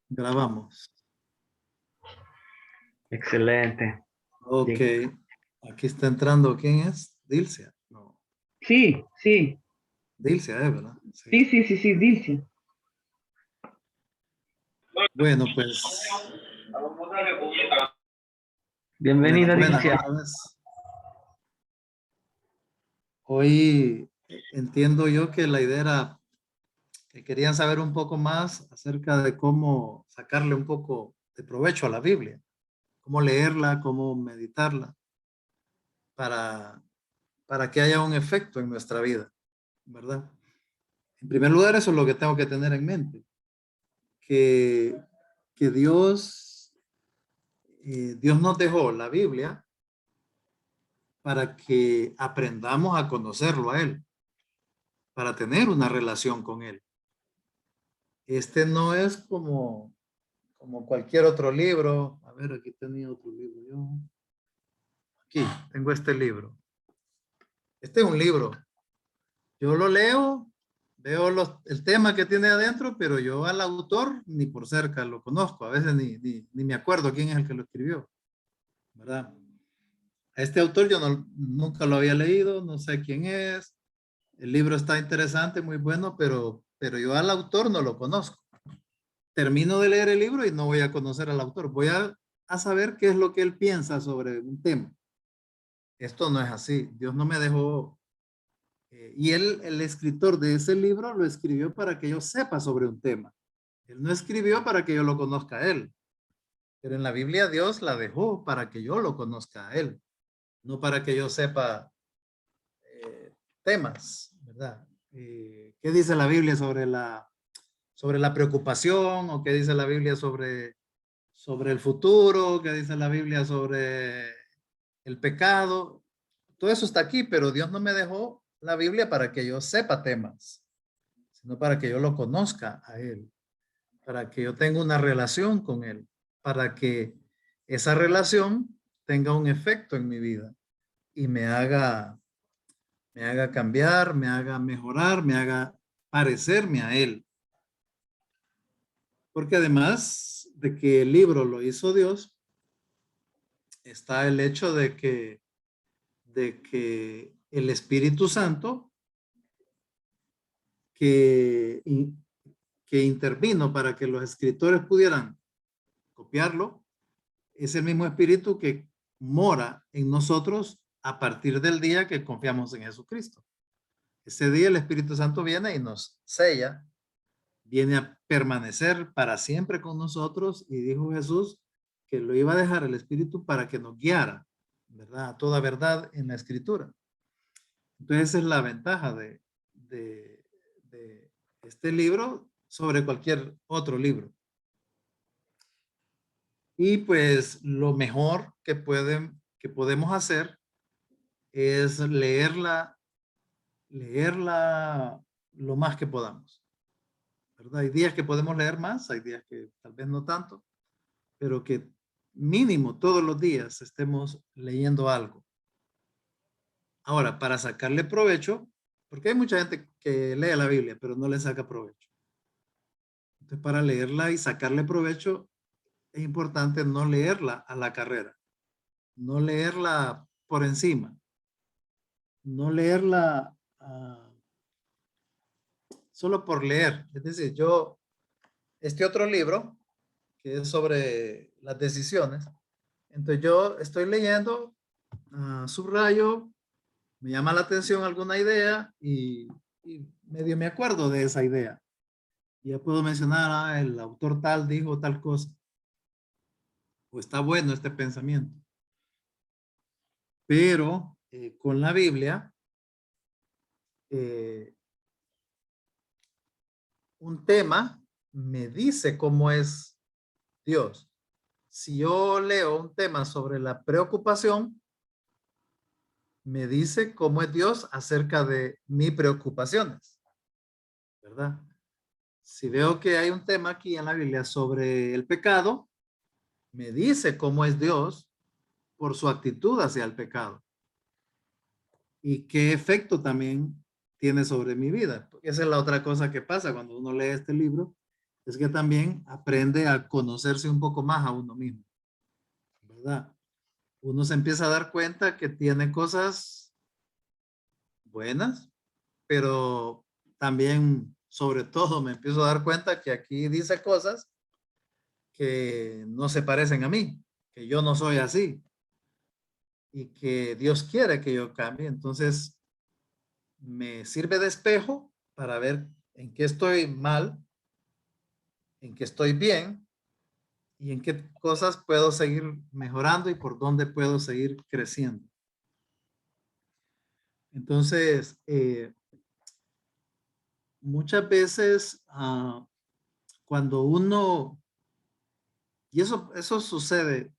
Grabamos. Excelente. Ok. Bien. Aquí está entrando. ¿Quién es? Dilcia. No. Sí, sí, Dilcia, ¿verdad? Sí. sí, sí, sí, sí, Dilcia. Bueno, pues. Buenas, Bienvenida, buenas Dilcia. otra vez. Hoy entiendo yo que la idea era que querían saber un poco más acerca de cómo sacarle un poco de provecho a la Biblia, cómo leerla, cómo meditarla, para, para que haya un efecto en nuestra vida, ¿verdad? En primer lugar, eso es lo que tengo que tener en mente, que, que Dios nos dejó la Biblia para que aprendamos a conocerlo a Él, para tener una relación con Él. Este no es como cualquier otro libro. A ver, aquí tenía otro libro yo. Aquí tengo este libro. Este es un libro. Yo lo leo, veo el tema que tiene adentro, pero yo al autor ni por cerca lo conozco. A veces ni me acuerdo quién es el que lo escribió, ¿verdad? A este autor yo nunca lo había leído, no sé quién es. El libro está interesante, muy bueno, pero yo al autor no lo conozco. Termino de leer el libro y no voy a conocer al autor. Voy a saber qué es lo que él piensa sobre un tema. Esto no es así. Dios no me dejó. Y él, el escritor de ese libro, lo escribió para que yo sepa sobre un tema. Él no escribió para que yo lo conozca a él. Pero en la Biblia Dios la dejó para que yo lo conozca a él, no para que yo sepa temas, ¿verdad? ¿Qué dice la Biblia sobre la preocupación? ¿O qué dice la Biblia sobre el futuro? ¿Qué dice la Biblia sobre el pecado? Todo eso está aquí, pero Dios no me dejó la Biblia para que yo sepa temas, sino para que yo lo conozca a Él, para que yo tenga una relación con Él, para que esa relación tenga un efecto en mi vida y me haga cambiar, me haga mejorar, me haga parecerme a Él. Porque además de que el libro lo hizo Dios, está el hecho de que el Espíritu Santo que, que intervino para que los escritores pudieran copiarlo, es el mismo Espíritu que mora en nosotros a partir del día que confiamos en Jesucristo. Ese día el Espíritu Santo viene y nos sella, viene a permanecer para siempre con nosotros y dijo Jesús que lo iba a dejar el Espíritu para que nos guiara, ¿verdad? A toda verdad en la Escritura. Entonces esa es la ventaja de este libro sobre cualquier otro libro. Y pues lo mejor que podemos hacer es leerla lo más que podamos, ¿verdad? Hay días que podemos leer más, hay días que tal vez no tanto, pero que mínimo todos los días estemos leyendo algo. Ahora, para sacarle provecho, porque hay mucha gente que lee la Biblia, pero no le saca provecho. Entonces, para leerla y sacarle provecho, es importante no leerla a la carrera, no leerla por encima, no leerla solo por leer. Es decir, este otro libro, que es sobre las decisiones, entonces yo estoy leyendo, subrayo, me llama la atención alguna idea y medio me acuerdo de esa idea. Y ya puedo mencionar, el autor tal dijo tal cosa, o está bueno este pensamiento. Pero con la Biblia, eh, un tema me dice cómo es Dios. Si yo leo un tema sobre la preocupación, me dice cómo es Dios acerca de mis preocupaciones, ¿verdad? Si veo que hay un tema aquí en la Biblia sobre el pecado, me dice cómo es Dios por su actitud hacia el pecado y qué efecto también tiene sobre mi vida. Porque esa es la otra cosa que pasa cuando uno lee este libro, es que también aprende a conocerse un poco más a uno mismo, ¿verdad? Uno se empieza a dar cuenta que tiene cosas buenas, pero también, sobre todo, me empiezo a dar cuenta que aquí dice cosas que no se parecen a mí, que yo no soy así y que Dios quiere que yo cambie. Entonces, me sirve de espejo para ver en qué estoy mal, en qué estoy bien y en qué cosas puedo seguir mejorando y por dónde puedo seguir creciendo. Entonces, muchas veces cuando uno, y eso sucede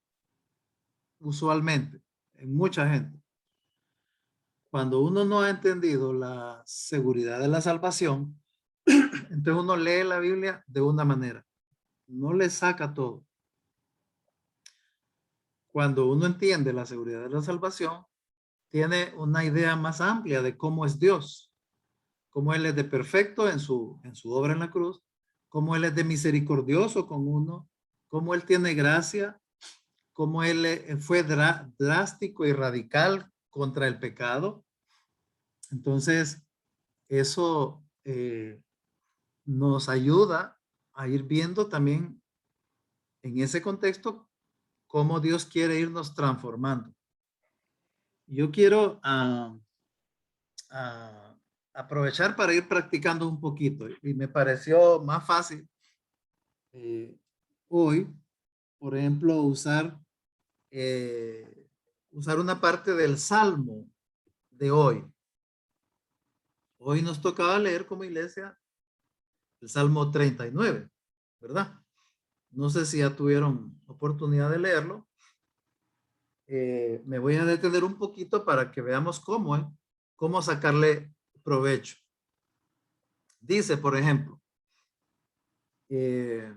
usualmente en mucha gente, cuando uno no ha entendido la seguridad de la salvación, entonces uno lee la Biblia de una manera, no le saca todo. Cuando uno entiende la seguridad de la salvación, tiene una idea más amplia de cómo es Dios, cómo Él es de perfecto en su obra en la cruz, cómo Él es de misericordioso con uno, cómo Él tiene gracia, cómo Él fue drástico y radical contra el pecado. Entonces, eso nos ayuda a ir viendo también en ese contexto cómo Dios quiere irnos transformando. Yo quiero aprovechar para ir practicando un poquito y me pareció más fácil hoy, por ejemplo, usar una parte del Salmo de hoy. Hoy nos tocaba leer como iglesia el Salmo 39, ¿verdad? No sé si ya tuvieron oportunidad de leerlo. Me voy a detener un poquito para que veamos cómo sacarle provecho. Dice, por ejemplo, pero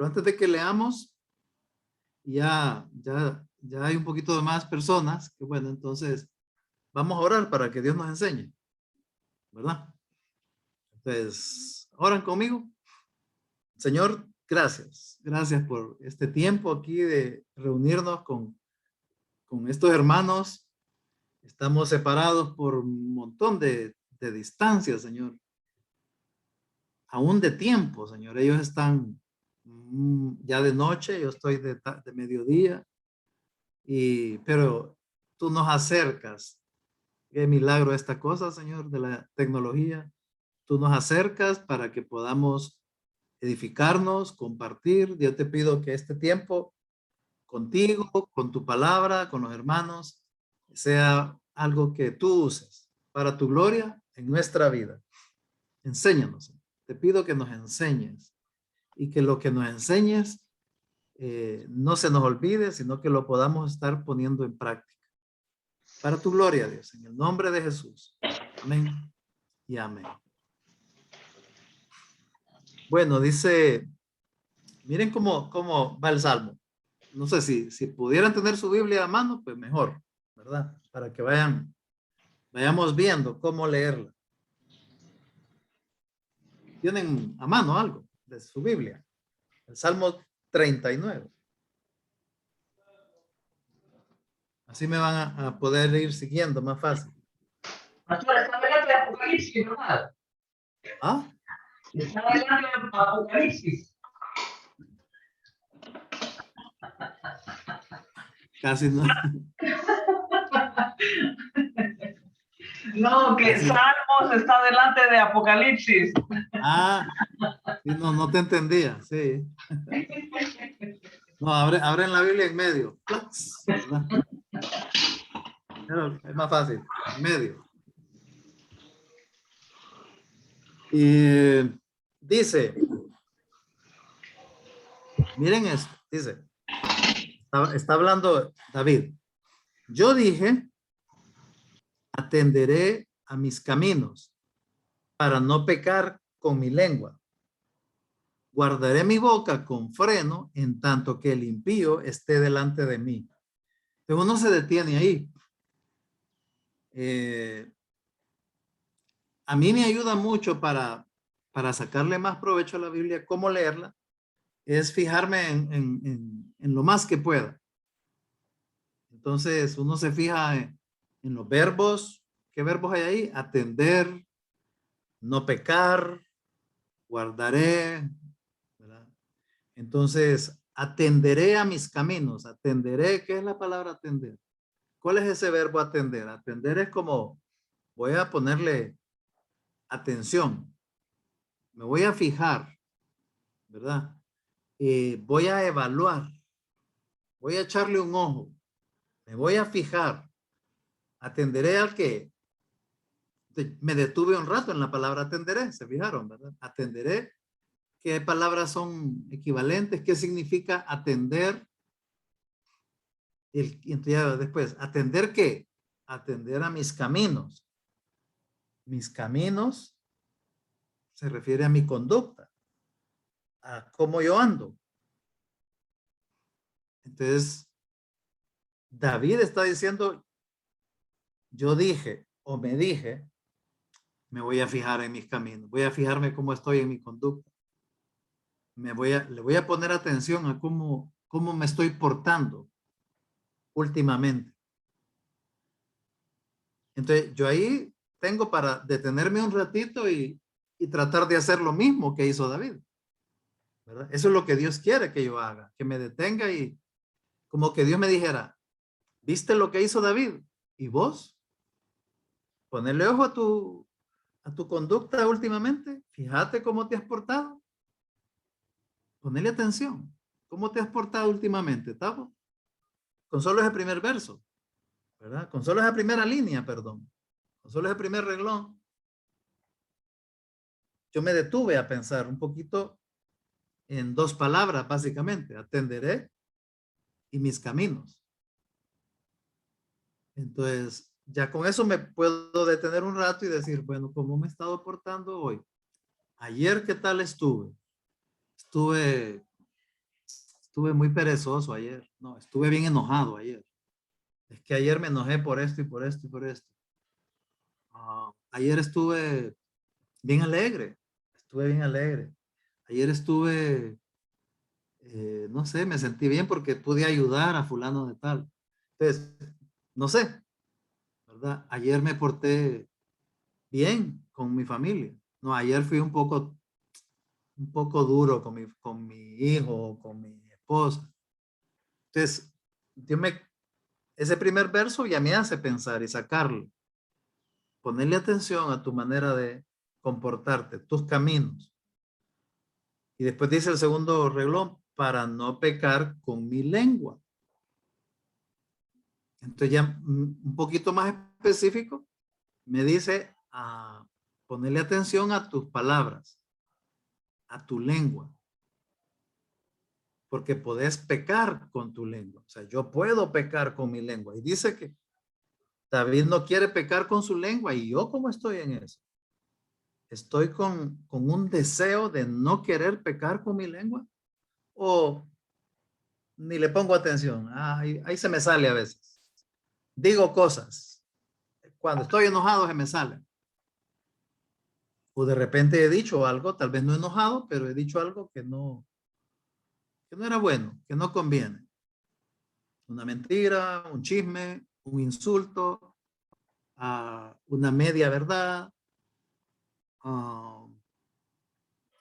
antes de que leamos, ya hay un poquito de más personas, que bueno, entonces vamos a orar para que Dios nos enseñe, ¿verdad? Entonces, oran conmigo. Señor, gracias. Gracias por este tiempo aquí de reunirnos con estos hermanos. Estamos separados por un montón de distancia, Señor. Aún de tiempo, Señor. Ellos están ya de noche, yo estoy de mediodía. Pero tú nos acercas. Qué milagro esta cosa, Señor, de la tecnología. Tú nos acercas para que podamos edificarnos, compartir. Yo te pido que este tiempo contigo, con tu palabra, con los hermanos, sea algo que tú uses para tu gloria en nuestra vida. Enséñanos. Te pido que nos enseñes y que lo que nos enseñes no se nos olvide, sino que lo podamos estar poniendo en práctica. Para tu gloria, Dios, en el nombre de Jesús. Amén y amén. Bueno, dice, miren cómo va el Salmo. No sé si pudieran tener su Biblia a mano, pues mejor, ¿verdad? Para que vayamos viendo cómo leerla. ¿Tienen a mano algo de su Biblia? El Salmo 39. Así me van a poder ir siguiendo más fácil. Pastor, está hablando de Apocalipsis, ¿verdad? ¿Ah? Está hablando de Apocalipsis. Casi no. No, que Casi. Salmos está delante de Apocalipsis. Ah, sí, no te entendía, sí. No, abren la Biblia en medio. ¿Verdad? Es más fácil, en medio. Y dice, miren esto, dice, está hablando David. Yo dije, atenderé a mis caminos para no pecar con mi lengua. Guardaré mi boca con freno en tanto que el impío esté delante de mí. Entonces uno se detiene ahí. A mí me ayuda mucho para para sacarle más provecho a la Biblia, cómo leerla, es fijarme en lo más que pueda. Entonces, uno se fija en los verbos. ¿Qué verbos hay ahí? Atender, no pecar, guardaré, ¿verdad? Entonces, atenderé a mis caminos. Atenderé, ¿qué es la palabra atender? ¿Cuál es ese verbo atender? Atender es como, voy a ponerle atención, me voy a fijar, ¿verdad? Voy a evaluar, voy a echarle un ojo, me voy a fijar, atenderé al que me detuve un rato en la palabra atenderé, se fijaron, ¿verdad? Atenderé, ¿qué palabras son equivalentes? ¿Qué significa atender? Y entonces ya después, ¿atender qué? Atender a mis caminos. Mis caminos se refiere a mi conducta, a cómo yo ando. Entonces, David está diciendo, yo dije o me dije, me voy a fijar en mis caminos, voy a fijarme cómo estoy en mi conducta. Le voy a poner atención a cómo me estoy portando últimamente. Entonces, yo ahí tengo para detenerme un ratito y tratar de hacer lo mismo que hizo David, ¿verdad? Eso es lo que Dios quiere que yo haga, que me detenga y como que Dios me dijera, ¿viste lo que hizo David? ¿Y vos? Ponerle ojo a tu conducta últimamente. Fíjate cómo te has portado. Ponele atención. ¿Cómo te has portado últimamente, Tavo? Con solo ese primer verso, ¿verdad? Con solo esa primera línea, perdón. Con solo ese primer renglón. Yo me detuve a pensar un poquito en dos palabras, básicamente. Atenderé y mis caminos. Entonces, ya con eso me puedo detener un rato y decir, bueno, ¿cómo me he estado portando hoy? Ayer, ¿qué tal estuve? Estuve muy perezoso ayer. No, estuve bien enojado ayer. Es que ayer me enojé por esto y por esto y por esto. Ayer estuve bien alegre. Estuve bien alegre. Ayer estuve, no sé, me sentí bien porque pude ayudar a fulano de tal. Entonces, no sé, ¿verdad? Ayer me porté bien con mi familia. No, ayer fui un poco duro con mi hijo, con mi esposa. Entonces, ese primer verso ya me hace pensar y sacarlo. Ponerle atención a tu manera de comportarte, tus caminos. Y después dice el segundo reglón, para no pecar con mi lengua. Entonces ya un poquito más específico, me dice a ponerle atención a tus palabras, a tu lengua. Porque podés pecar con tu lengua. O sea, yo puedo pecar con mi lengua. Y dice que David no quiere pecar con su lengua. ¿Y yo cómo estoy en eso? ¿Estoy con un deseo de no querer pecar con mi lengua? ¿O ni le pongo atención? Ahí se me sale a veces. Digo cosas. Cuando estoy enojado se me sale. O de repente he dicho algo, tal vez no enojado, pero he dicho algo que no era bueno, que no conviene. Una mentira, un chisme, un insulto, una media verdad.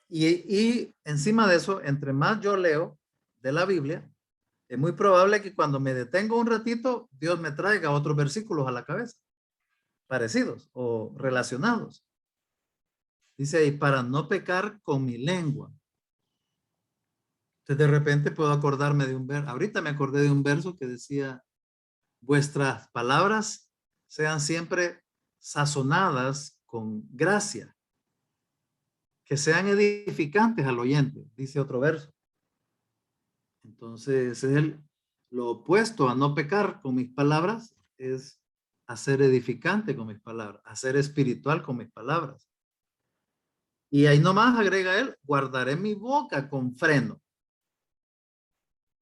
Y encima de eso, entre más yo leo de la Biblia, es muy probable que cuando me detengo un ratito, Dios me traiga otros versículos a la cabeza, parecidos o relacionados. Dice ahí, para no pecar con mi lengua. Entonces de repente puedo acordarme de un verso. Ahorita me acordé de un verso que decía, vuestras palabras sean siempre sazonadas con gracia, que sean edificantes al oyente, dice otro verso. Entonces, lo opuesto a no pecar con mis palabras es hacer edificante con mis palabras, hacer espiritual con mis palabras. Y ahí nomás agrega él, guardaré mi boca con freno,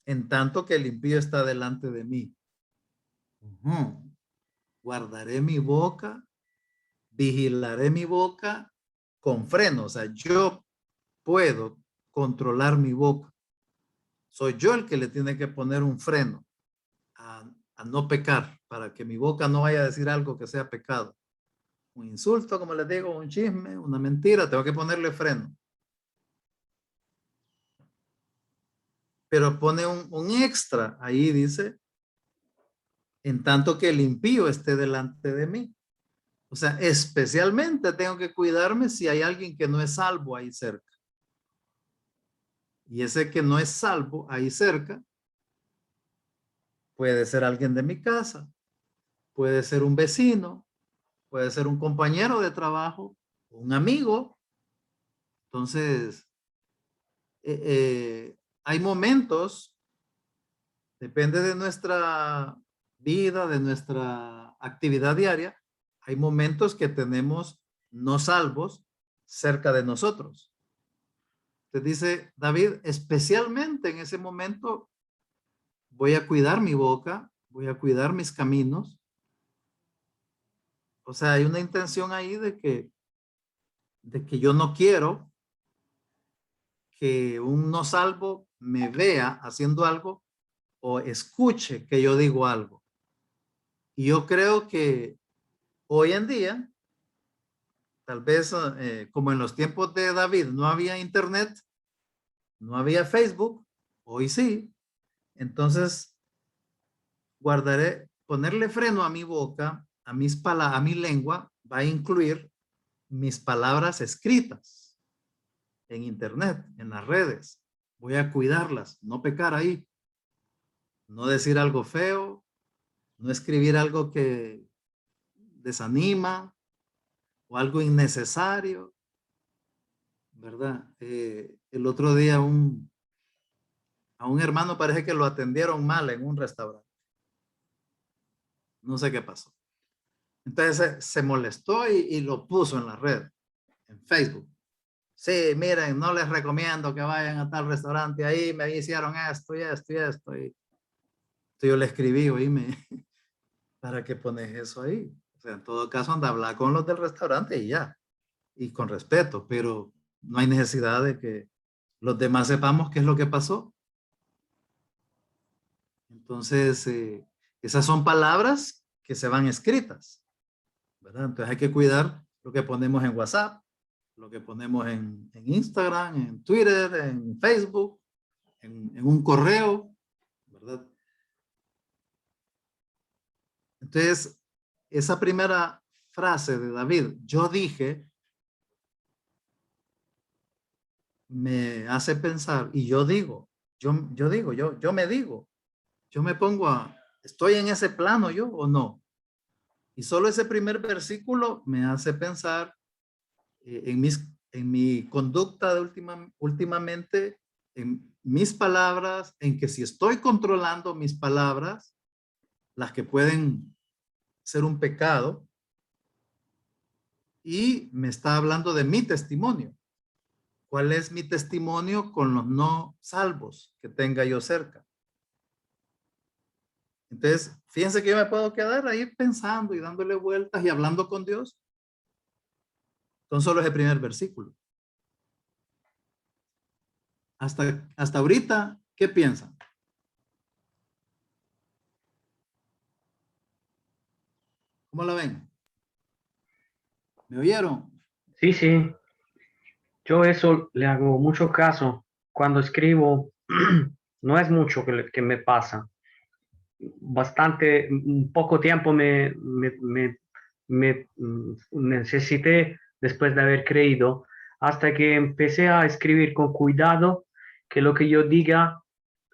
en tanto que el impío está delante de mí. Guardaré mi boca, vigilaré mi boca con freno. O sea, yo puedo controlar mi boca. Soy yo el que le tiene que poner un freno a no pecar, para que mi boca no vaya a decir algo que sea pecado. Un insulto, como les digo, un chisme, una mentira, tengo que ponerle freno. Pero pone un extra, ahí dice, en tanto que el impío esté delante de mí. O sea, especialmente tengo que cuidarme si hay alguien que no es salvo ahí cerca. Y ese que no es salvo ahí cerca puede ser alguien de mi casa, puede ser un vecino, puede ser un compañero de trabajo, un amigo. Entonces, hay momentos, depende de nuestra vida, de nuestra actividad diaria, hay momentos que tenemos no salvos cerca de nosotros. Entonces dice David, especialmente en ese momento voy a cuidar mi boca, voy a cuidar mis caminos. O sea, hay una intención ahí de que yo no quiero que un no salvo me vea haciendo algo o escuche que yo digo algo. Y yo creo que hoy en día, tal vez como en los tiempos de David no había internet, no había Facebook, hoy sí. Entonces guardaré, ponerle freno a mi boca, a mi lengua, va a incluir mis palabras escritas en internet, en las redes. Voy a cuidarlas, no pecar ahí, no decir algo feo, no escribir algo que desanima o algo innecesario, ¿verdad? El otro día a un hermano parece que lo atendieron mal en un restaurante. No sé qué pasó. Entonces se molestó y lo puso en la red, en Facebook. Sí, miren, no les recomiendo que vayan a tal restaurante, ahí me hicieron esto y esto y esto. Y yo le escribí, oíme, ¿para qué pones eso ahí? O sea, en todo caso anda a hablar con los del restaurante y ya, y con respeto, pero no hay necesidad de que los demás sepamos qué es lo que pasó. Entonces, esas son palabras que se van escritas, ¿verdad? Entonces hay que cuidar lo que ponemos en WhatsApp, lo que ponemos en Instagram, en Twitter, en Facebook, en un correo, ¿verdad? Entonces, esa primera frase de David, yo dije, me hace pensar, y yo digo, yo me digo, yo me pongo ¿estoy en ese plano yo o no? Y solo ese primer versículo me hace pensar en mi conducta de últimamente, en mis palabras, en que si estoy controlando mis palabras, las que pueden ser un pecado, y me está hablando de mi testimonio. ¿Cuál es mi testimonio con los no salvos que tenga yo cerca? Entonces, fíjense que yo me puedo quedar ahí pensando y dándole vueltas y hablando con Dios. Con solo ese primer versículo. Hasta ahorita, ¿qué piensan? ¿Cómo la ven? ¿Me oyeron? Sí, sí. Yo eso le hago mucho caso. Cuando escribo, no es mucho que me pasa. Bastante, un poco tiempo necesité después de haber creído, hasta que empecé a escribir con cuidado, que lo que yo diga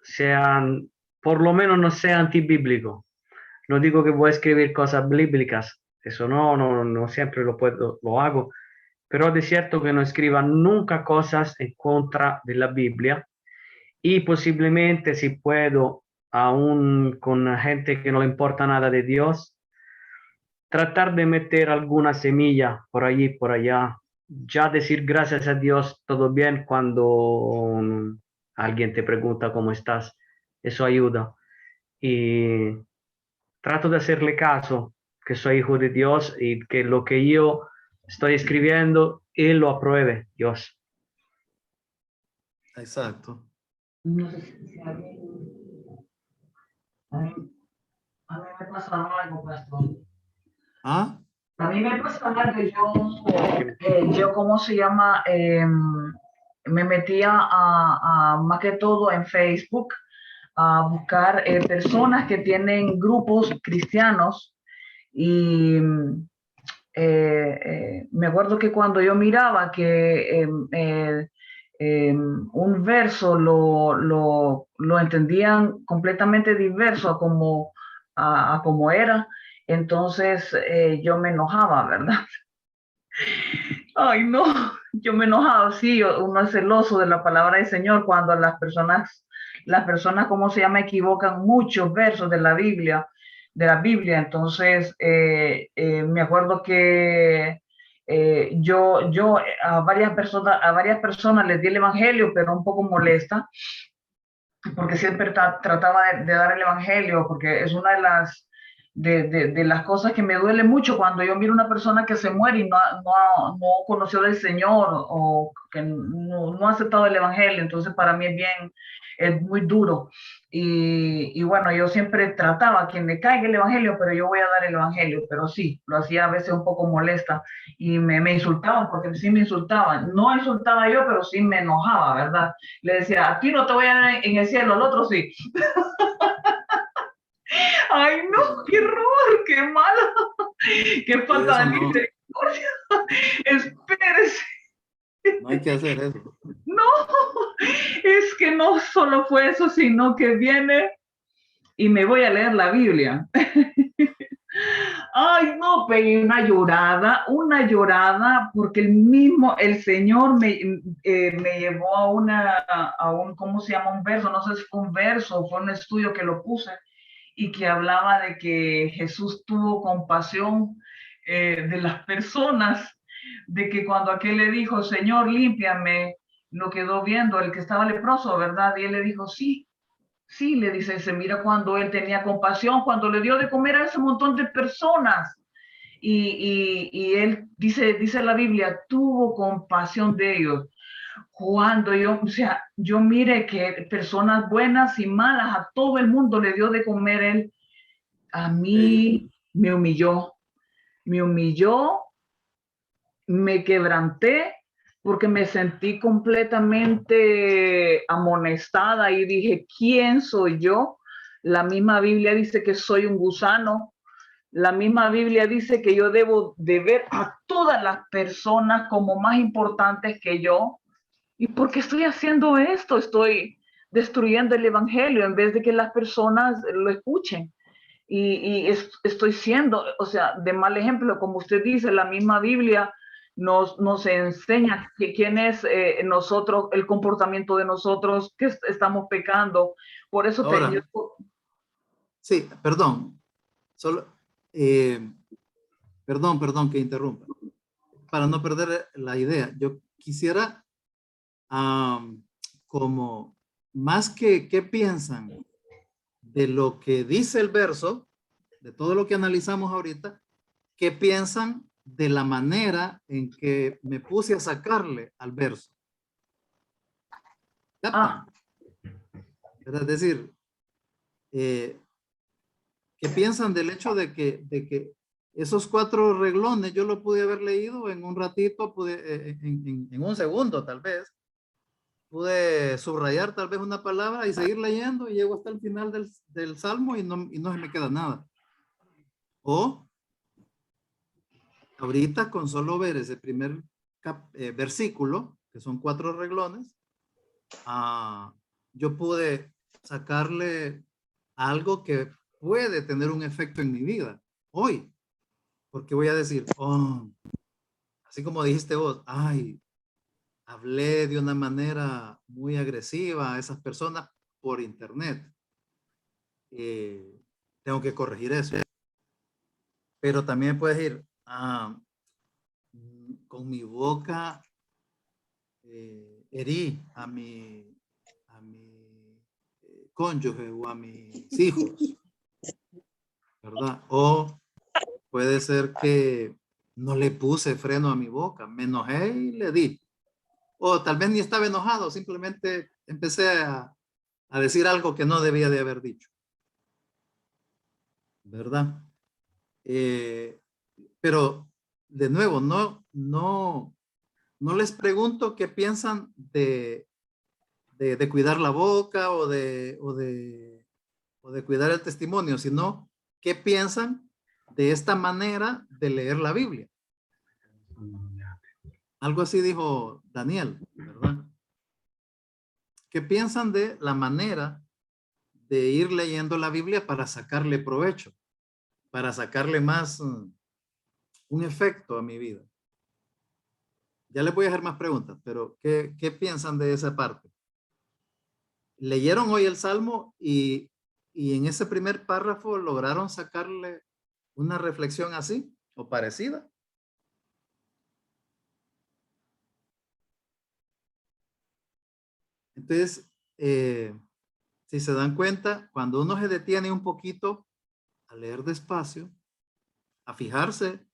sean, por lo menos no sea antibíblico. No digo que voy a escribir cosas bíblicas, eso no siempre lo hago, pero de cierto que no escriba nunca cosas en contra de la Biblia, y posiblemente si puedo, aún con gente que no le importa nada de Dios, tratar de meter alguna semilla por allí, por allá. Ya decir gracias a Dios, todo bien, cuando alguien te pregunta cómo estás. Eso ayuda. Y trato de hacerle caso, que soy hijo de Dios y que lo que yo estoy escribiendo Él lo apruebe, Dios. Exacto. No sé si a mí, a mí me pasa algo, pastor. ¿Ah? A mí me pasa algo, yo ¿cómo se llama? Me metía más que todo en Facebook a buscar personas que tienen grupos cristianos y me acuerdo que cuando yo miraba que un verso lo entendían completamente diverso a como era, entonces yo me enojaba, ¿verdad? Ay, no, yo me enojaba, sí, uno es celoso de la palabra del Señor cuando las personas, ¿cómo se llama?, equivocan muchos versos de la Biblia. Entonces, me acuerdo que yo a varias personas les di el evangelio, pero un poco molesta, porque siempre trataba de dar el evangelio, porque es una de las cosas que me duele mucho cuando yo miro una persona que se muere y no conoció del Señor o que no ha aceptado el evangelio. Entonces para mí es muy duro. Y bueno, yo siempre trataba que me caiga el evangelio, pero yo voy a dar el evangelio, pero sí, lo hacía a veces un poco molesta y me insultaban, porque sí me insultaban. No insultaba yo, pero sí me enojaba, ¿verdad? Le decía, a ti no te voy a dar en el cielo, al otro sí. Ay, no, qué horror, qué malo, qué falta Eso de no, misericordia. Espérese, no hay que hacer eso. no, es que no solo fue eso, sino que viene y me voy a leer la Biblia. Ay, no, pegué una llorada, porque el Señor me llevó a un, ¿cómo se llama? Un verso, no sé si fue un verso o fue un estudio que lo puse, y que hablaba de que Jesús tuvo compasión de las personas, de que cuando aquel le dijo, Señor, límpiame, lo quedó viendo el que estaba leproso, ¿verdad? Y él le dijo, sí, sí, le dice, se mira cuando él tenía compasión, cuando le dio de comer a ese montón de personas. Y él dice la Biblia, tuvo compasión de ellos. Cuando o sea, yo mire que personas buenas y malas, a todo el mundo le dio de comer él. A Sí. mí me humilló, me quebranté, porque me sentí completamente amonestada y dije, ¿quién soy yo? La misma Biblia dice que soy un gusano. La misma Biblia dice que yo debo de ver a todas las personas como más importantes que yo. ¿Y por qué estoy haciendo esto? Estoy destruyendo el evangelio en vez de que las personas lo escuchen. Estoy siendo, o sea, de mal ejemplo, como usted dice, la misma Biblia nos enseña quién es nosotros, el comportamiento de nosotros, que estamos pecando. Por eso Ahora, sí, perdón. Solo, eh, perdón que interrumpa. Para no perder la idea, yo quisiera como más que qué piensan de lo que dice el verso, de todo lo que analizamos ahorita, qué piensan de la manera en que me puse a sacarle al verso. ah, ¿Captan? Es decir, eh, ¿qué piensan del hecho de que esos 4 reglones yo lo pude haber leído en un ratito, en un segundo tal vez? Pude subrayar tal vez una palabra y seguir leyendo y llego hasta el final del salmo y no se me queda nada. O ahorita con solo ver ese primer versículo, que son 4 reglones, yo pude sacarle algo que puede tener un efecto en mi vida hoy, porque voy a decir, oh, así como dijiste vos, ay, hablé de una manera muy agresiva a esas personas por internet. Tengo que corregir eso. Pero también puedes ir, con mi boca herí a mi cónyuge o a mis hijos, ¿verdad? O puede ser que No le puse freno a mi boca, me enojé y le di. O tal vez ni estaba enojado, simplemente empecé a decir algo que no debía de haber dicho. ¿Verdad? Pero de nuevo, no les pregunto qué piensan de cuidar la boca o de cuidar el testimonio, sino qué piensan de esta manera de leer la Biblia. Algo así dijo Daniel, ¿verdad? ¿Qué piensan de la manera de ir leyendo la Biblia para sacarle provecho, para sacarle más un efecto a mi vida? Ya les voy a hacer más preguntas, pero ¿qué piensan de esa parte? Leyeron hoy el Salmo y en ese primer párrafo lograron sacarle una reflexión así o parecida. Entonces, si se dan cuenta, cuando uno se detiene un poquito a leer despacio, a fijarse,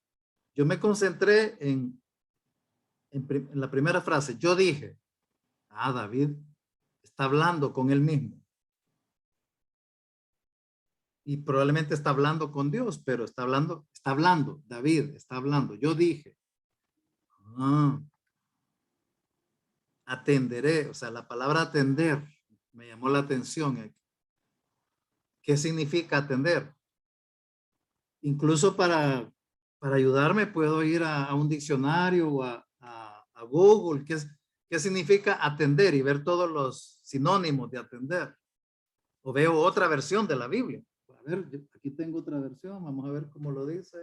yo me concentré en la primera frase. Yo dije, David está hablando con él mismo. Y probablemente está hablando con Dios, pero está hablando, David está hablando. Yo dije, atenderé, o sea, la palabra atender me llamó la atención. ¿Qué significa atender? Incluso para ayudarme puedo ir a un diccionario o a Google. ¿Qué significa atender? Y ver todos los sinónimos de atender. O veo otra versión de la Biblia. A ver, aquí tengo otra versión. Vamos a ver cómo lo dice.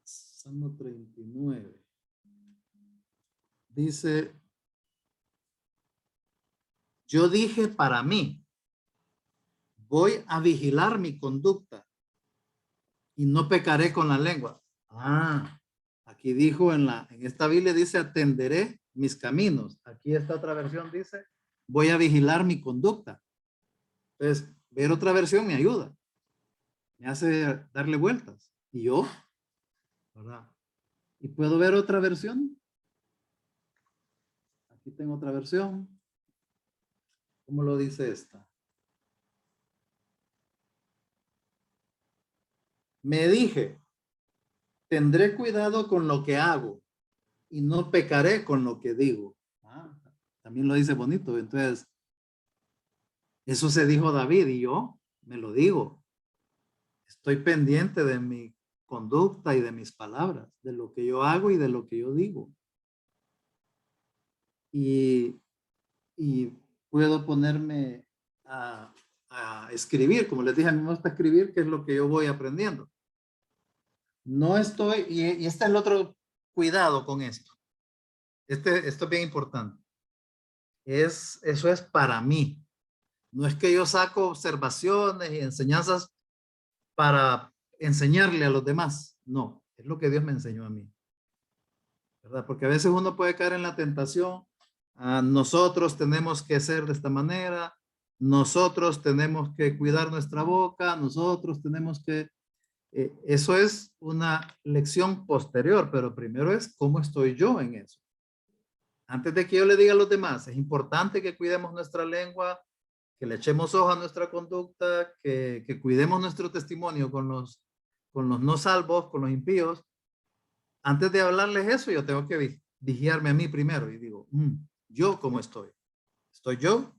Salmo 39. Dice, yo dije para mí, voy a vigilar mi conducta y no pecaré con la lengua. Aquí dijo en esta Biblia dice atenderé mis caminos. Aquí esta otra versión dice voy a vigilar mi conducta. Entonces, ver otra versión me ayuda. Me hace darle vueltas. Y yo, ¿verdad? ¿Y puedo ver otra versión? Aquí tengo otra versión. ¿Cómo lo dice esta? Me dije, tendré cuidado con lo que hago y no pecaré con lo que digo. También lo dice bonito. Entonces, eso se dijo David y yo me lo digo. Estoy pendiente de mi conducta y de mis palabras, de lo que yo hago y de lo que yo digo. Y puedo ponerme a escribir, como les dije, a mí me gusta escribir, que es lo que yo voy aprendiendo. No estoy, y este es el otro cuidado con esto. Esto es bien importante. Eso es para mí. No es que yo saco observaciones y enseñanzas para enseñarle a los demás. No, es lo que Dios me enseñó a mí. ¿Verdad? Porque a veces uno puede caer en la tentación. Nosotros tenemos que ser de esta manera. Nosotros tenemos que cuidar nuestra boca. Nosotros tenemos que... eso es una lección posterior, pero primero es cómo estoy yo en eso. Antes de que yo le diga a los demás, es importante que cuidemos nuestra lengua, que le echemos ojo a nuestra conducta, que cuidemos nuestro testimonio con los no salvos, con los impíos. Antes de hablarles eso, yo tengo que vigiarme a mí primero y digo, ¿yo cómo estoy? ¿Estoy yo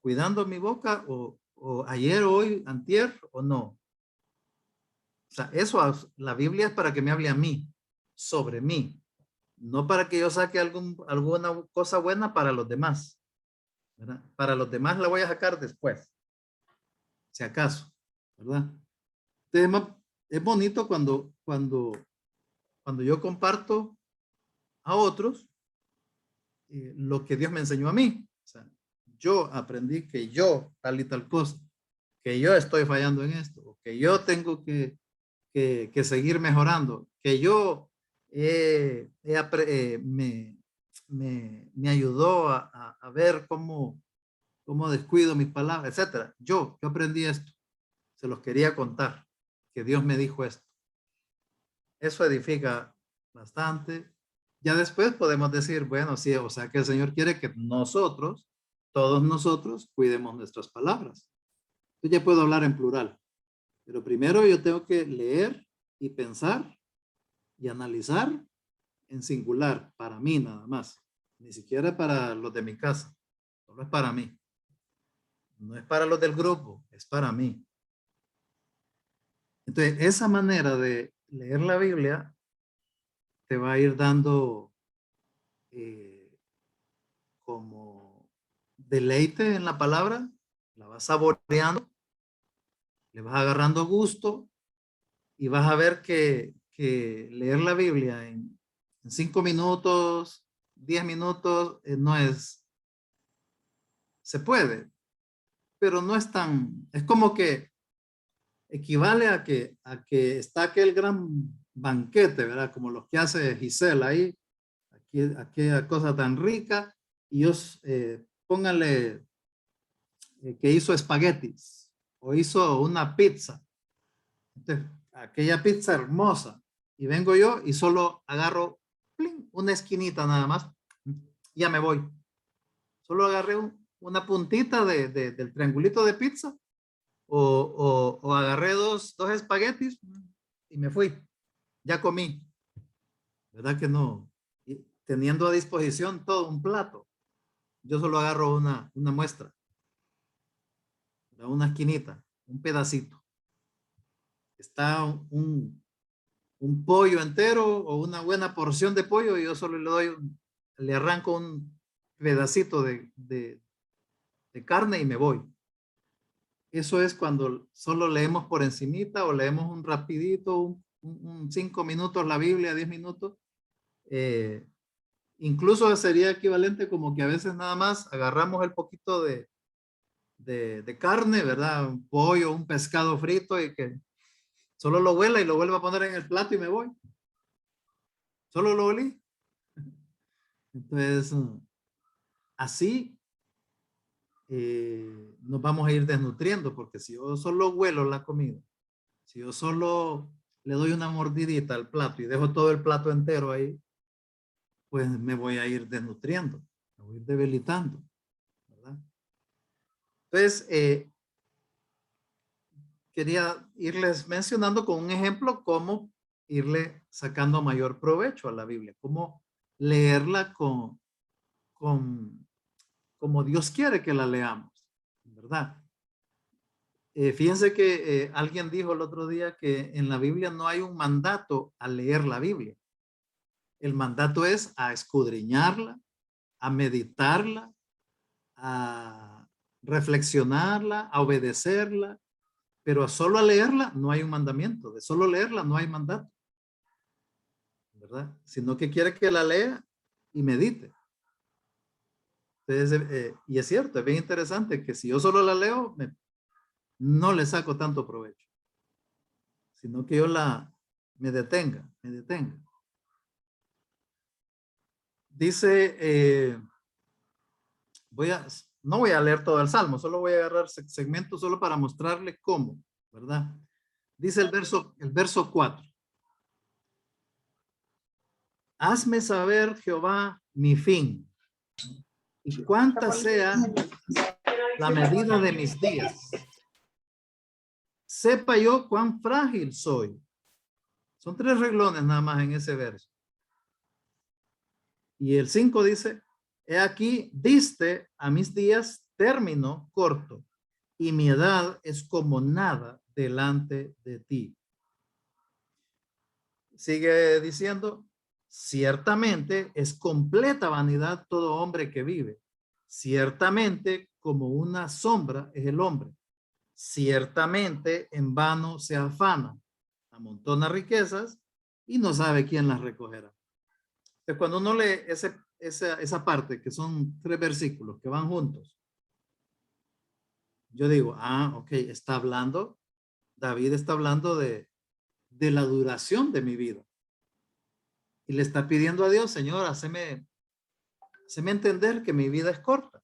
cuidando mi boca o ayer, hoy, antier o no? O sea, eso, la Biblia es para que me hable a mí, sobre mí, no para que yo saque alguna cosa buena para los demás. ¿Verdad? Para los demás la voy a sacar después, si acaso, ¿verdad? Entonces, es bonito cuando yo comparto a otros lo que Dios me enseñó a mí. O sea, yo aprendí que yo tal y tal cosa, que yo estoy fallando en esto, que yo tengo que seguir mejorando, que yo me ayudó a ver cómo descuido mis palabras, etcétera. Yo aprendí esto. Se los quería contar. que Dios me dijo esto. Eso edifica bastante. Ya después podemos decir, bueno, sí, o sea que el Señor quiere que nosotros, todos nosotros, cuidemos nuestras palabras. Yo ya puedo hablar en plural, pero primero yo tengo que leer y pensar y analizar en singular, para mí nada más. Ni siquiera para los de mi casa, solo es para mí. No es para los del grupo, es para mí. Entonces, esa manera de leer la Biblia te va a ir dando como deleite en la palabra, la vas saboreando, le vas agarrando gusto y vas a ver que leer la Biblia en 5 minutos, 10 minutos, no es, se puede, pero no es tan, es como que equivale a que está aquel gran banquete, ¿verdad? Como los que hace Gisela ahí, aquella cosa tan rica, y ellos pónganle que hizo espaguetis o hizo una pizza. Entonces, aquella pizza hermosa, y vengo yo y solo agarro ¡pling! Una esquinita nada más, ya me voy. Solo agarré una puntita del triangulito de pizza o agarré dos espaguetis y me fui. Ya comí. ¿Verdad que no? Y teniendo a disposición todo un plato, yo solo agarro una muestra, una esquinita, un pedacito. Está un pollo entero o una buena porción de pollo y yo solo le arranco un pedacito de carne y me voy. Eso es cuando solo leemos por encimita o leemos un rapidito, un 5 minutos la Biblia, 10 minutos. Incluso sería equivalente como que a veces nada más agarramos el poquito de carne, ¿verdad? Un pollo, un pescado frito y que solo lo huela y lo vuelvo a poner en el plato y me voy. Solo lo olí. Entonces, así nos vamos a ir desnutriendo, porque si yo solo huelo la comida, si yo solo le doy una mordidita al plato y dejo todo el plato entero ahí, pues me voy a ir desnutriendo, me voy a ir debilitando, ¿verdad? Entonces, quería irles mencionando con un ejemplo cómo irle sacando mayor provecho a la Biblia, cómo leerla como Dios quiere que la leamos, ¿verdad? Fíjense que alguien dijo el otro día que en la Biblia no hay un mandato a leer la Biblia. El mandato es a escudriñarla, a meditarla, a reflexionarla, a obedecerla, pero solo a leerla no hay un mandamiento. De solo leerla no hay mandato, ¿verdad? Sino que quiere que la lea y medite. Entonces, y es cierto, es bien interesante que si yo solo la leo, no le saco tanto provecho, sino que yo me detenga. Dice, no voy a leer todo el Salmo, solo voy a agarrar segmentos solo para mostrarle cómo, ¿verdad? Dice el verso 4. Hazme saber, Jehová, mi fin, y cuánta sea la medida de mis días. Sepa yo cuán frágil soy. Son 3 renglones nada más en ese verso. Y el 5 dice, he aquí, diste a mis días término corto, y mi edad es como nada delante de ti. Sigue diciendo, ciertamente es completa vanidad todo hombre que vive. Ciertamente como una sombra es el hombre. Ciertamente en vano se afana, amontona riquezas y no sabe quién las recogerá. Entonces, cuando uno lee esa parte, que son 3 versículos que van juntos, yo digo, ok, David está hablando de la duración de mi vida. Y le está pidiendo a Dios, Señor, haceme entender que mi vida es corta.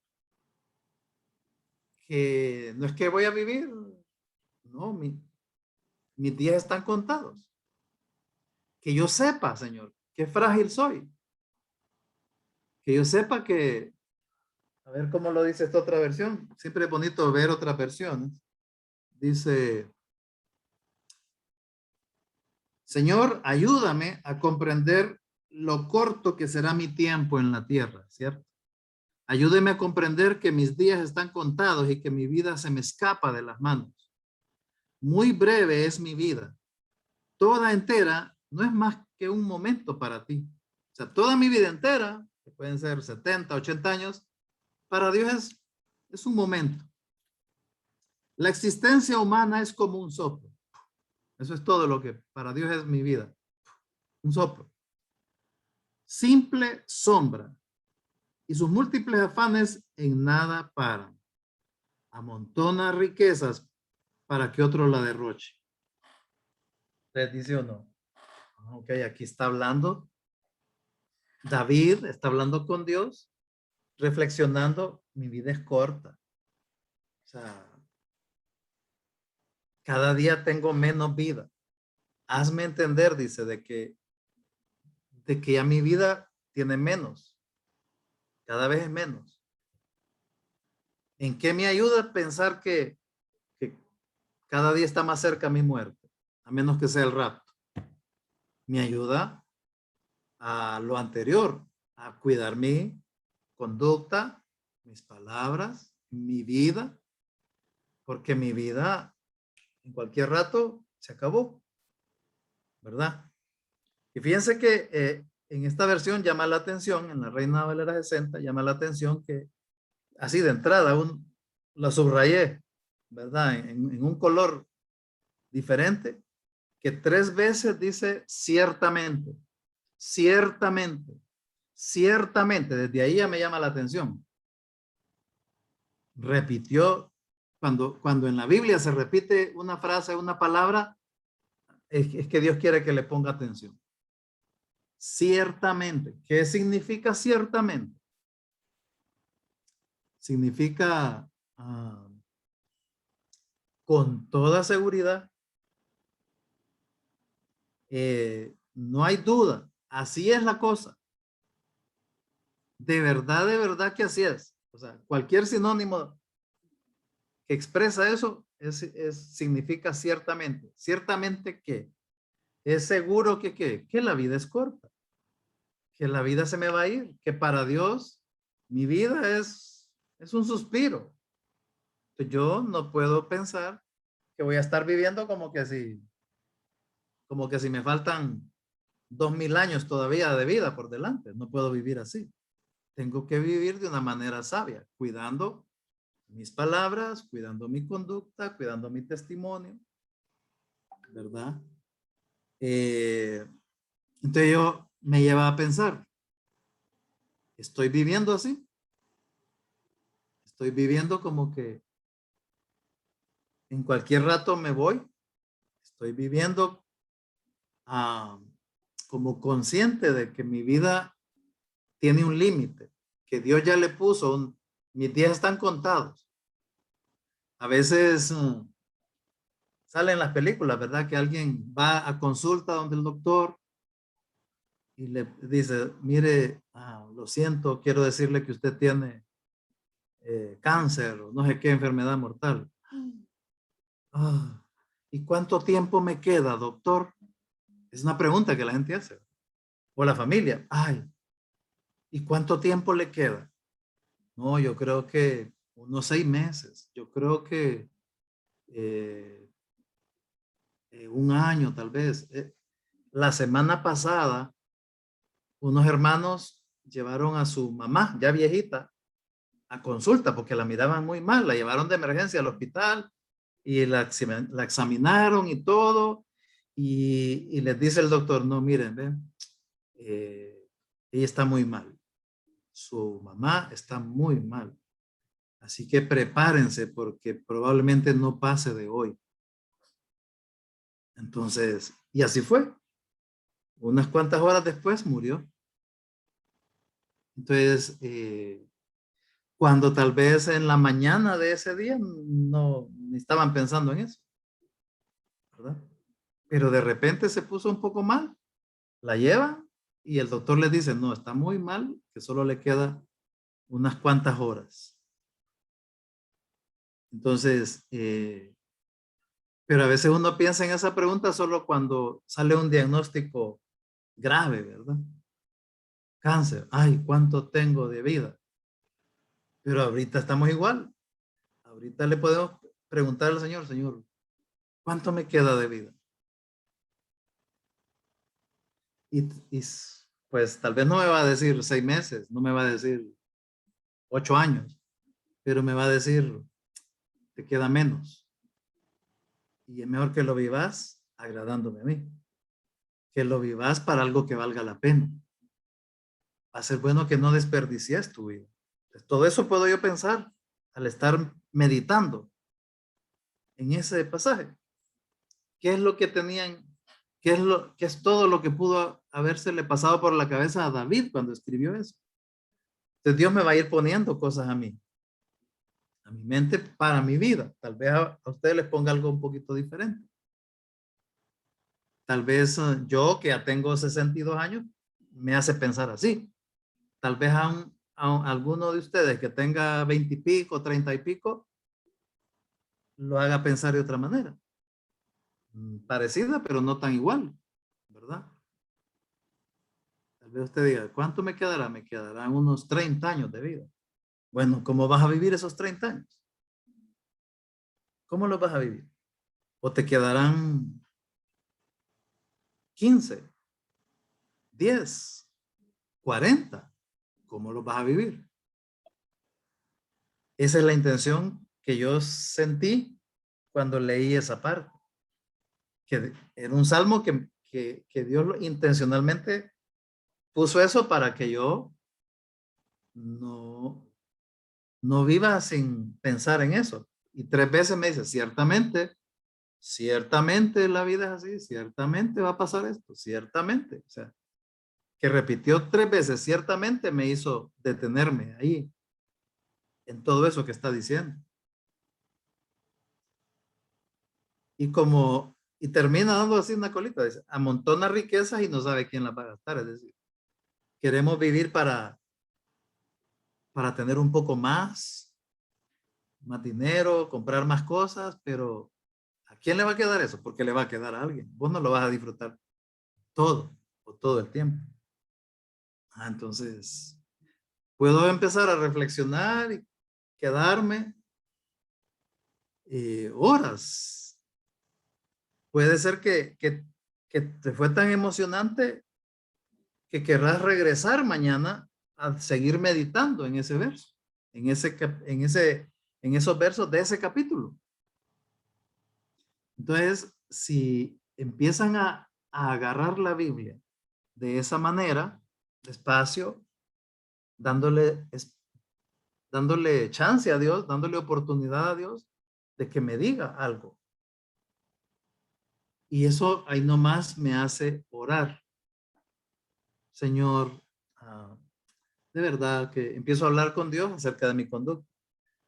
Que no es que voy a vivir, no, mis días están contados. Que yo sepa, Señor, qué frágil soy. Que yo sepa que, a ver cómo lo dice esta otra versión. Siempre es bonito ver otras versiones. Dice, Señor, ayúdame a comprender lo corto que será mi tiempo en la tierra, ¿cierto? Ayúdeme a comprender que mis días están contados y que mi vida se me escapa de las manos. Muy breve es mi vida. Toda entera no es más que un momento para ti. O sea, toda mi vida entera, que pueden ser 70, 80 años, para Dios es un momento. La existencia humana es como un soplo. Eso es todo lo que para Dios es mi vida. Un soplo. Simple sombra. Y sus múltiples afanes en nada paran. Amontona riquezas para que otro la derroche. ¿Les dice o no? Ok, aquí está hablando. David está hablando con Dios, reflexionando, mi vida es corta. O sea, cada día tengo menos vida. Hazme entender, dice, de que ya mi vida tiene menos. Cada vez es menos. ¿En qué me ayuda pensar que cada día está más cerca mi muerte? A menos que sea el rapto. Me ayuda a lo anterior, a cuidar mi conducta, mis palabras, mi vida, porque mi vida en cualquier rato se acabó, ¿verdad? Y fíjense que en esta versión llama la atención, en la Reina Valera 60, llama la atención que así de entrada la subrayé, ¿verdad? En un color diferente, que 3 veces dice ciertamente, ciertamente, ciertamente. Desde ahí ya me llama la atención. Repitió, cuando en la Biblia se repite una frase, una palabra, es que Dios quiere que le ponga atención. Ciertamente. ¿Qué significa ciertamente? Significa con toda seguridad. No hay duda. Así es la cosa. De verdad que así es. O sea, cualquier sinónimo que expresa eso significa ciertamente. Ciertamente que es seguro que la vida es corta. Que la vida se me va a ir. Que para Dios mi vida es un suspiro. Yo no puedo pensar que voy a estar viviendo como que si me faltan 2000 años todavía de vida por delante. No puedo vivir así. Tengo que vivir de una manera sabia, cuidando mis palabras, cuidando mi conducta, cuidando mi testimonio, ¿verdad? Entonces yo me lleva a pensar, ¿estoy viviendo así? Estoy viviendo como que en cualquier rato me voy. Estoy viviendo como consciente de que mi vida tiene un límite, que Dios ya le puso, mis días están contados. A veces salen las películas, ¿verdad? Que alguien va a consulta donde el doctor y le dice, mire, lo siento, quiero decirle que usted tiene cáncer o no sé qué enfermedad mortal. ¿Y cuánto tiempo me queda, doctor? Es una pregunta que la gente hace. O la familia, ¿y cuánto tiempo le queda? No, yo creo que unos 6 meses. Yo creo que un año tal vez. La semana pasada, unos hermanos llevaron a su mamá, ya viejita, a consulta porque la miraban muy mal. La llevaron de emergencia al hospital y la examinaron y todo. Y les dice el doctor, no, miren, ven, ella está muy mal. Su mamá está muy mal. Así que prepárense porque probablemente no pase de hoy. Entonces, y así fue. Unas cuantas horas después murió. Entonces, cuando tal vez en la mañana de ese día no estaban pensando en eso, ¿verdad? pero de repente se puso un poco mal, la lleva y el doctor le dice, no, está muy mal, que solo le queda unas cuantas horas. Entonces, pero a veces uno piensa en esa pregunta solo cuando sale un diagnóstico grave, ¿verdad? Cáncer, ay, ¿cuánto tengo de vida? Pero ahorita estamos igual. Ahorita le podemos preguntar al Señor, Señor, ¿cuánto me queda de vida? Y pues tal vez no me va a decir 6 meses, no me va a decir 8 años, pero me va a decir, te queda menos. Y es mejor que lo vivas agradándome a mí, que lo vivas para algo que valga la pena. Va a ser bueno que no desperdicies tu vida. Pues todo eso puedo yo pensar al estar meditando en ese pasaje. ¿Qué es lo que tenían? ¿Qué es todo lo que pudo habérsele pasado por la cabeza a David cuando escribió eso? Entonces Dios me va a ir poniendo cosas a mí, a mi mente, para mi vida. Tal vez a ustedes les ponga algo un poquito diferente. Tal vez yo, que ya tengo 62 años, me hace pensar así. Tal vez a alguno de ustedes que tenga 20 y pico, 30 y pico, lo haga pensar de otra manera. Parecida, pero no tan igual, ¿verdad? Tal vez usted diga, ¿cuánto me quedará? Me quedarán unos 30 años de vida. Bueno, ¿cómo vas a vivir esos 30 años? ¿Cómo los vas a vivir? ¿O te quedarán 15, 10, 40? ¿Cómo los vas a vivir? Esa es la intención que yo sentí cuando leí esa parte. Que era un salmo que Dios intencionalmente puso eso para que yo no, no viva sin pensar en eso. Y 3 veces me dice, ciertamente, ciertamente la vida es así, ciertamente va a pasar esto, ciertamente. O sea, que repitió 3 veces, ciertamente me hizo detenerme ahí en todo eso que está diciendo. Y termina dando así una colita, dice, amontona riquezas y no sabe quién las va a gastar. Es decir, queremos vivir para tener un poco más dinero, comprar más cosas, pero ¿a quién le va a quedar eso? Porque le va a quedar a alguien. Vos no lo vas a disfrutar todo o todo el tiempo. Entonces, puedo empezar a reflexionar y quedarme horas. Puede ser que te fue tan emocionante que querrás regresar mañana a seguir meditando en ese verso, en esos versos de ese capítulo. Entonces, si empiezan a agarrar la Biblia de esa manera, despacio, dándole chance a Dios, dándole oportunidad a Dios de que me diga algo. Y eso ahí nomás me hace orar. Señor, de verdad que empiezo a hablar con Dios acerca de mi conducta.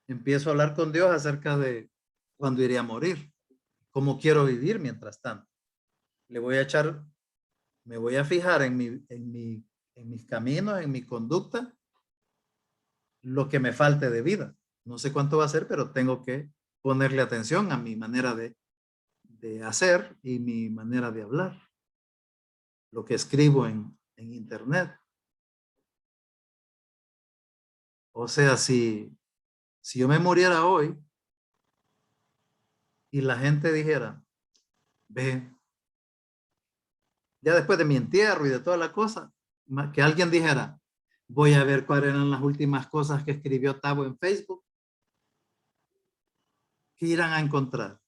Empiezo a hablar con Dios acerca de cuándo iré a morir, cómo quiero vivir mientras tanto. Le voy a echar, me voy a fijar en mis caminos, en mi conducta, lo que me falte de vida. No sé cuánto va a ser, pero tengo que ponerle atención a mi manera de hacer y mi manera de hablar, lo que escribo en internet. O sea, si yo me muriera hoy y la gente dijera, ve, ya después de mi entierro y de toda la cosa, que alguien dijera, voy a ver cuáles eran las últimas cosas que escribió Tavo en Facebook, ¿qué irán a encontrar?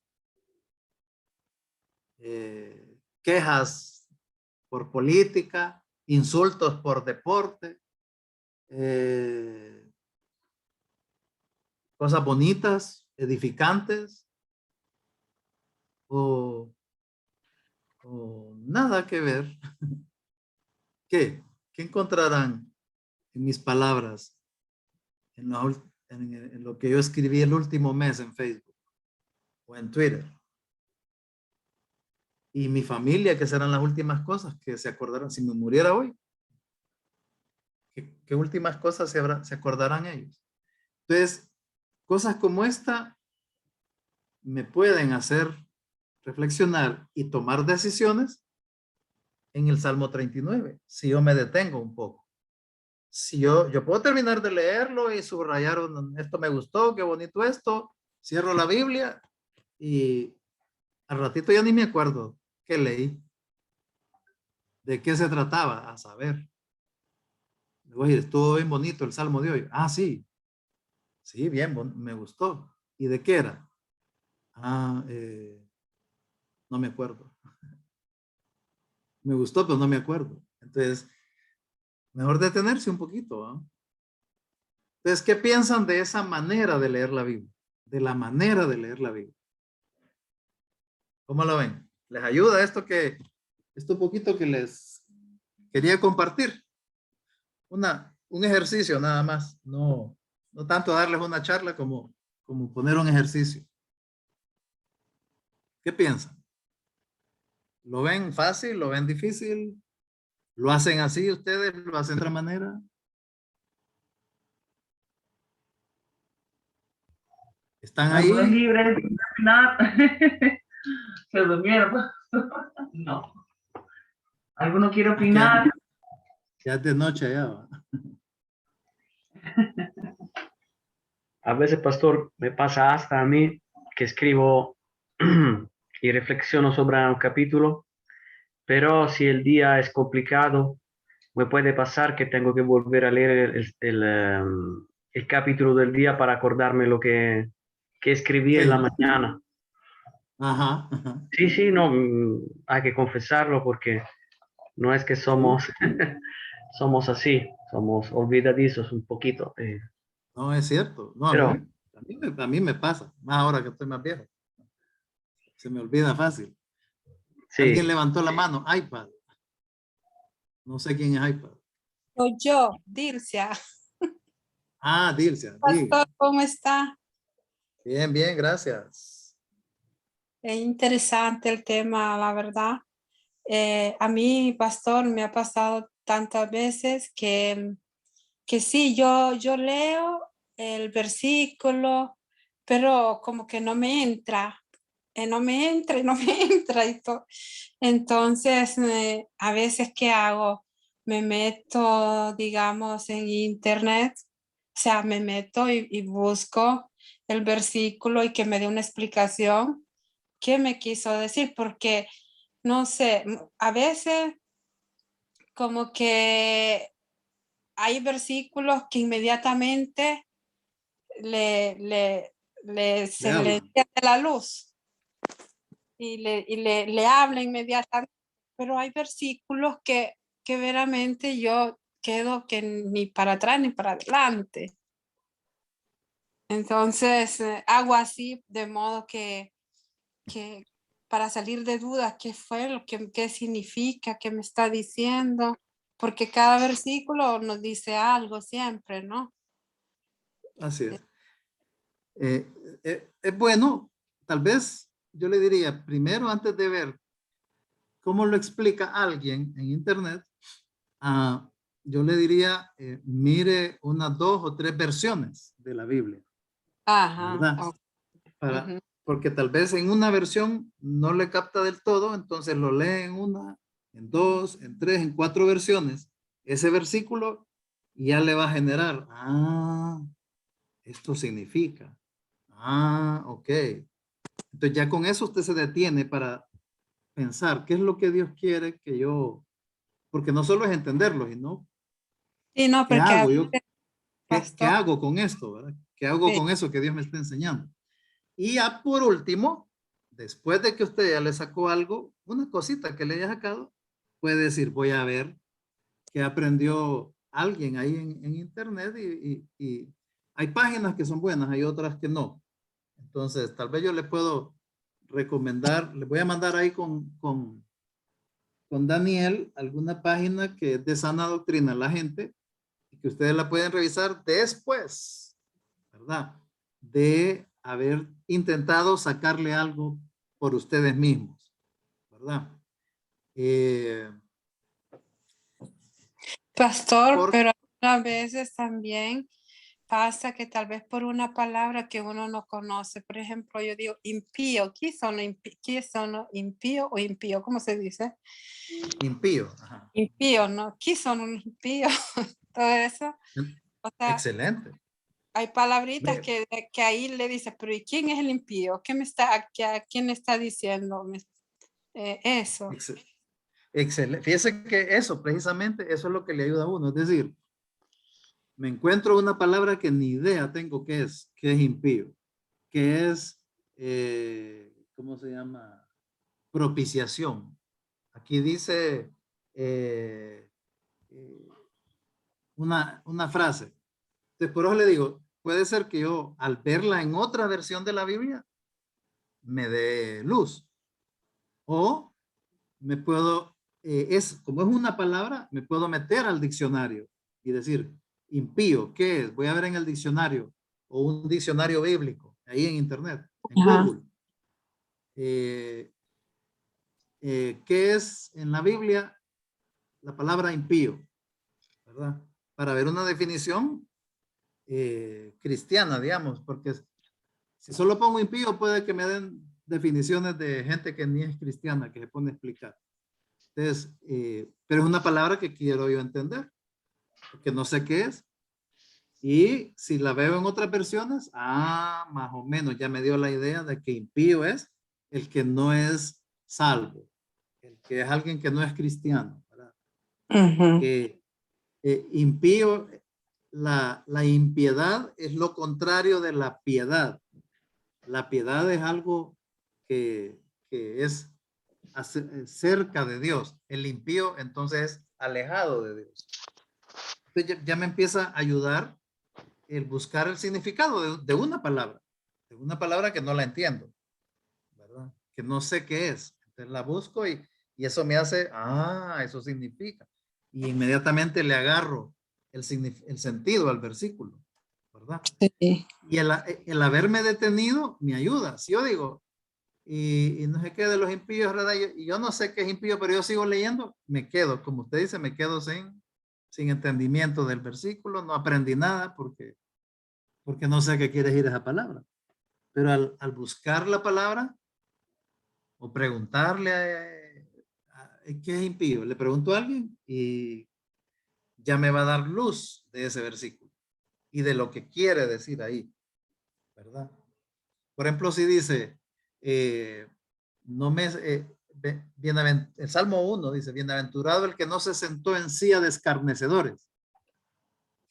Quejas por política, insultos por deporte, cosas bonitas, edificantes, o nada que ver. ¿Qué? ¿Qué encontrarán en mis palabras, en lo que yo escribí el último mes en Facebook o en Twitter? Y mi familia, que serán las últimas cosas que se acordarán. Si me muriera hoy, ¿qué últimas cosas se acordarán ellos? Entonces, cosas como esta me pueden hacer reflexionar y tomar decisiones en el Salmo 39, si yo me detengo un poco. Si yo puedo terminar de leerlo y subrayar, esto me gustó, qué bonito esto, cierro la Biblia y al ratito ya ni me acuerdo qué leí, de qué se trataba, a saber. Oye, estuvo bien bonito el Salmo de hoy. Ah, sí, sí, bien, me gustó. ¿Y de qué era? Ah, no me acuerdo. Me gustó, pero no me acuerdo. Entonces, mejor detenerse un poquito, ¿ah? Entonces, ¿qué piensan de esa manera de leer la Biblia? De la manera de leer la Biblia. ¿Cómo lo ven? ¿Les ayuda esto poquito que les quería compartir? Un ejercicio nada más. No tanto darles una charla como poner un ejercicio. ¿Qué piensan? ¿Lo ven fácil? ¿Lo ven difícil? ¿Lo hacen así ustedes? ¿Lo hacen de otra manera? ¿Están Algunos ahí? libres de opinar. Se durmieron. No. ¿Alguno quiere Aquí opinar? ya es de noche ya, ¿va? A veces, pastor, me pasa hasta a mí que escribo y reflexiono sobre un capítulo, pero si el día es complicado, me puede pasar que tengo que volver a leer el capítulo del día para acordarme lo que escribí en la Sí. mañana. Ajá, ajá. Sí, sí, no, hay que confesarlo porque no es que Sí. somos, somos así, somos olvidadizos un poquito. No, es cierto. No, Pero a mí me pasa, más ahora que estoy más viejo. Se me olvida fácil. Alguien sí, levantó la mano, iPad. No sé quién es iPad. Soy yo, Dircia. Ah, Dilcia, diga. Pastor, ¿cómo está? Bien, bien, gracias. Es interesante el tema, la verdad. A mí, pastor, me ha pasado tantas veces que sí, yo leo el versículo, pero como que no me entra, no me entra y no me entra. Entonces, a veces, ¿qué hago? Me meto, digamos, en internet, o sea, me meto y busco el versículo y que me dé una explicación qué me quiso decir, porque no sé, a veces como que hay versículos que inmediatamente le, le, Le se le hablan. enciende la luz le habla inmediatamente, pero hay versículos que veramente yo quedo que ni para atrás ni para adelante. Entonces, hago así de modo que para salir de dudas, qué fue lo que qué significa, qué me está diciendo, porque cada versículo nos dice algo siempre, ¿no? Así es. Es bueno, tal vez yo le diría, primero antes de ver cómo lo explica alguien en internet, yo le diría, mire unas 2 o 3 versiones de la Biblia, Ajá. ¿verdad? Ujú. Porque tal vez en una versión no le capta del todo, entonces lo lee en una, en 2, en 3, en 4 versiones, ese versículo y ya le va a generar, esto significa, ok. Entonces ya con eso usted se detiene para pensar qué es lo que Dios quiere que yo, porque no solo es entenderlo, sino Sí, no, qué porque a hago yo, veces, qué pastor, hago con esto, ¿verdad? ¿Qué hago sí, con eso que Dios me está enseñando? Y ya por último, después de que usted ya le sacó algo, una cosita que le haya sacado, puede decir, voy a ver qué aprendió alguien ahí en internet y hay páginas que son buenas, hay otras que no. Entonces, tal vez yo le puedo recomendar, le voy a mandar ahí con Daniel alguna página que es de sana doctrina la gente y que ustedes la pueden revisar después, ¿verdad? De haber intentado sacarle algo por ustedes mismos, ¿verdad? Pastor, pero a veces también pasa que tal vez por una palabra que uno no conoce, por ejemplo, yo digo impío, ¿qué son impío o impío? ¿Cómo se dice? Impío. Ajá. Impío, ¿no? ¿Qué son un impío? Todo eso. O sea, Excelente. hay palabritas Ve, que ahí le dice, pero ¿y quién es el impío? ¿Qué me está, a quién está diciendo eso? excelente. Fíjese que eso, precisamente, eso es lo que le ayuda a uno. Es decir, me encuentro una palabra que ni idea tengo qué es impío, que es, ¿cómo se llama? Propiciación. Aquí dice eh, una frase. Entonces, por eso le digo, puede ser que yo al verla en otra versión de la Biblia me dé luz. O me puedo, como es una palabra, me puedo meter al diccionario y decir, impío, ¿qué es? Voy a ver en el diccionario o un diccionario bíblico, ahí en internet, en Ajá. Google. ¿Qué es en la Biblia la palabra impío? ¿Verdad? Para ver una definición cristiana, digamos, porque si solo pongo impío puede que me den definiciones de gente que ni es cristiana, que se pone a explicar. Entonces, pero es una palabra que quiero yo entender, porque no sé qué es. Y si la veo en otras versiones, más o menos ya me dio la idea de que impío es el que no es salvo, el que es alguien que no es cristiano, ¿verdad? Ujú. Que impío, la impiedad es lo contrario de la piedad. La piedad es algo que es cerca de Dios. El impío entonces es alejado de Dios. Entonces ya me empieza a ayudar el buscar el significado de una palabra que no la entiendo, ¿verdad? Que no sé qué es. Entonces la busco y eso me hace, eso significa. Y inmediatamente le agarro el sentido al versículo, ¿verdad? Sí. Y el haberme detenido me ayuda. Si yo digo, y no sé qué de los impíos, ¿verdad? Y yo no sé qué es impío, pero yo sigo leyendo, me quedo, como usted dice, me quedo sin entendimiento del versículo, no aprendí nada porque no sé qué quiere decir esa palabra. Pero al buscar la palabra o preguntarle qué es impío, le pregunto a alguien y ya me va a dar luz de ese versículo y de lo que quiere decir ahí, ¿verdad? Por ejemplo, si dice, no me, el Salmo 1 dice, bienaventurado el que no se sentó en silla de escarnecedores.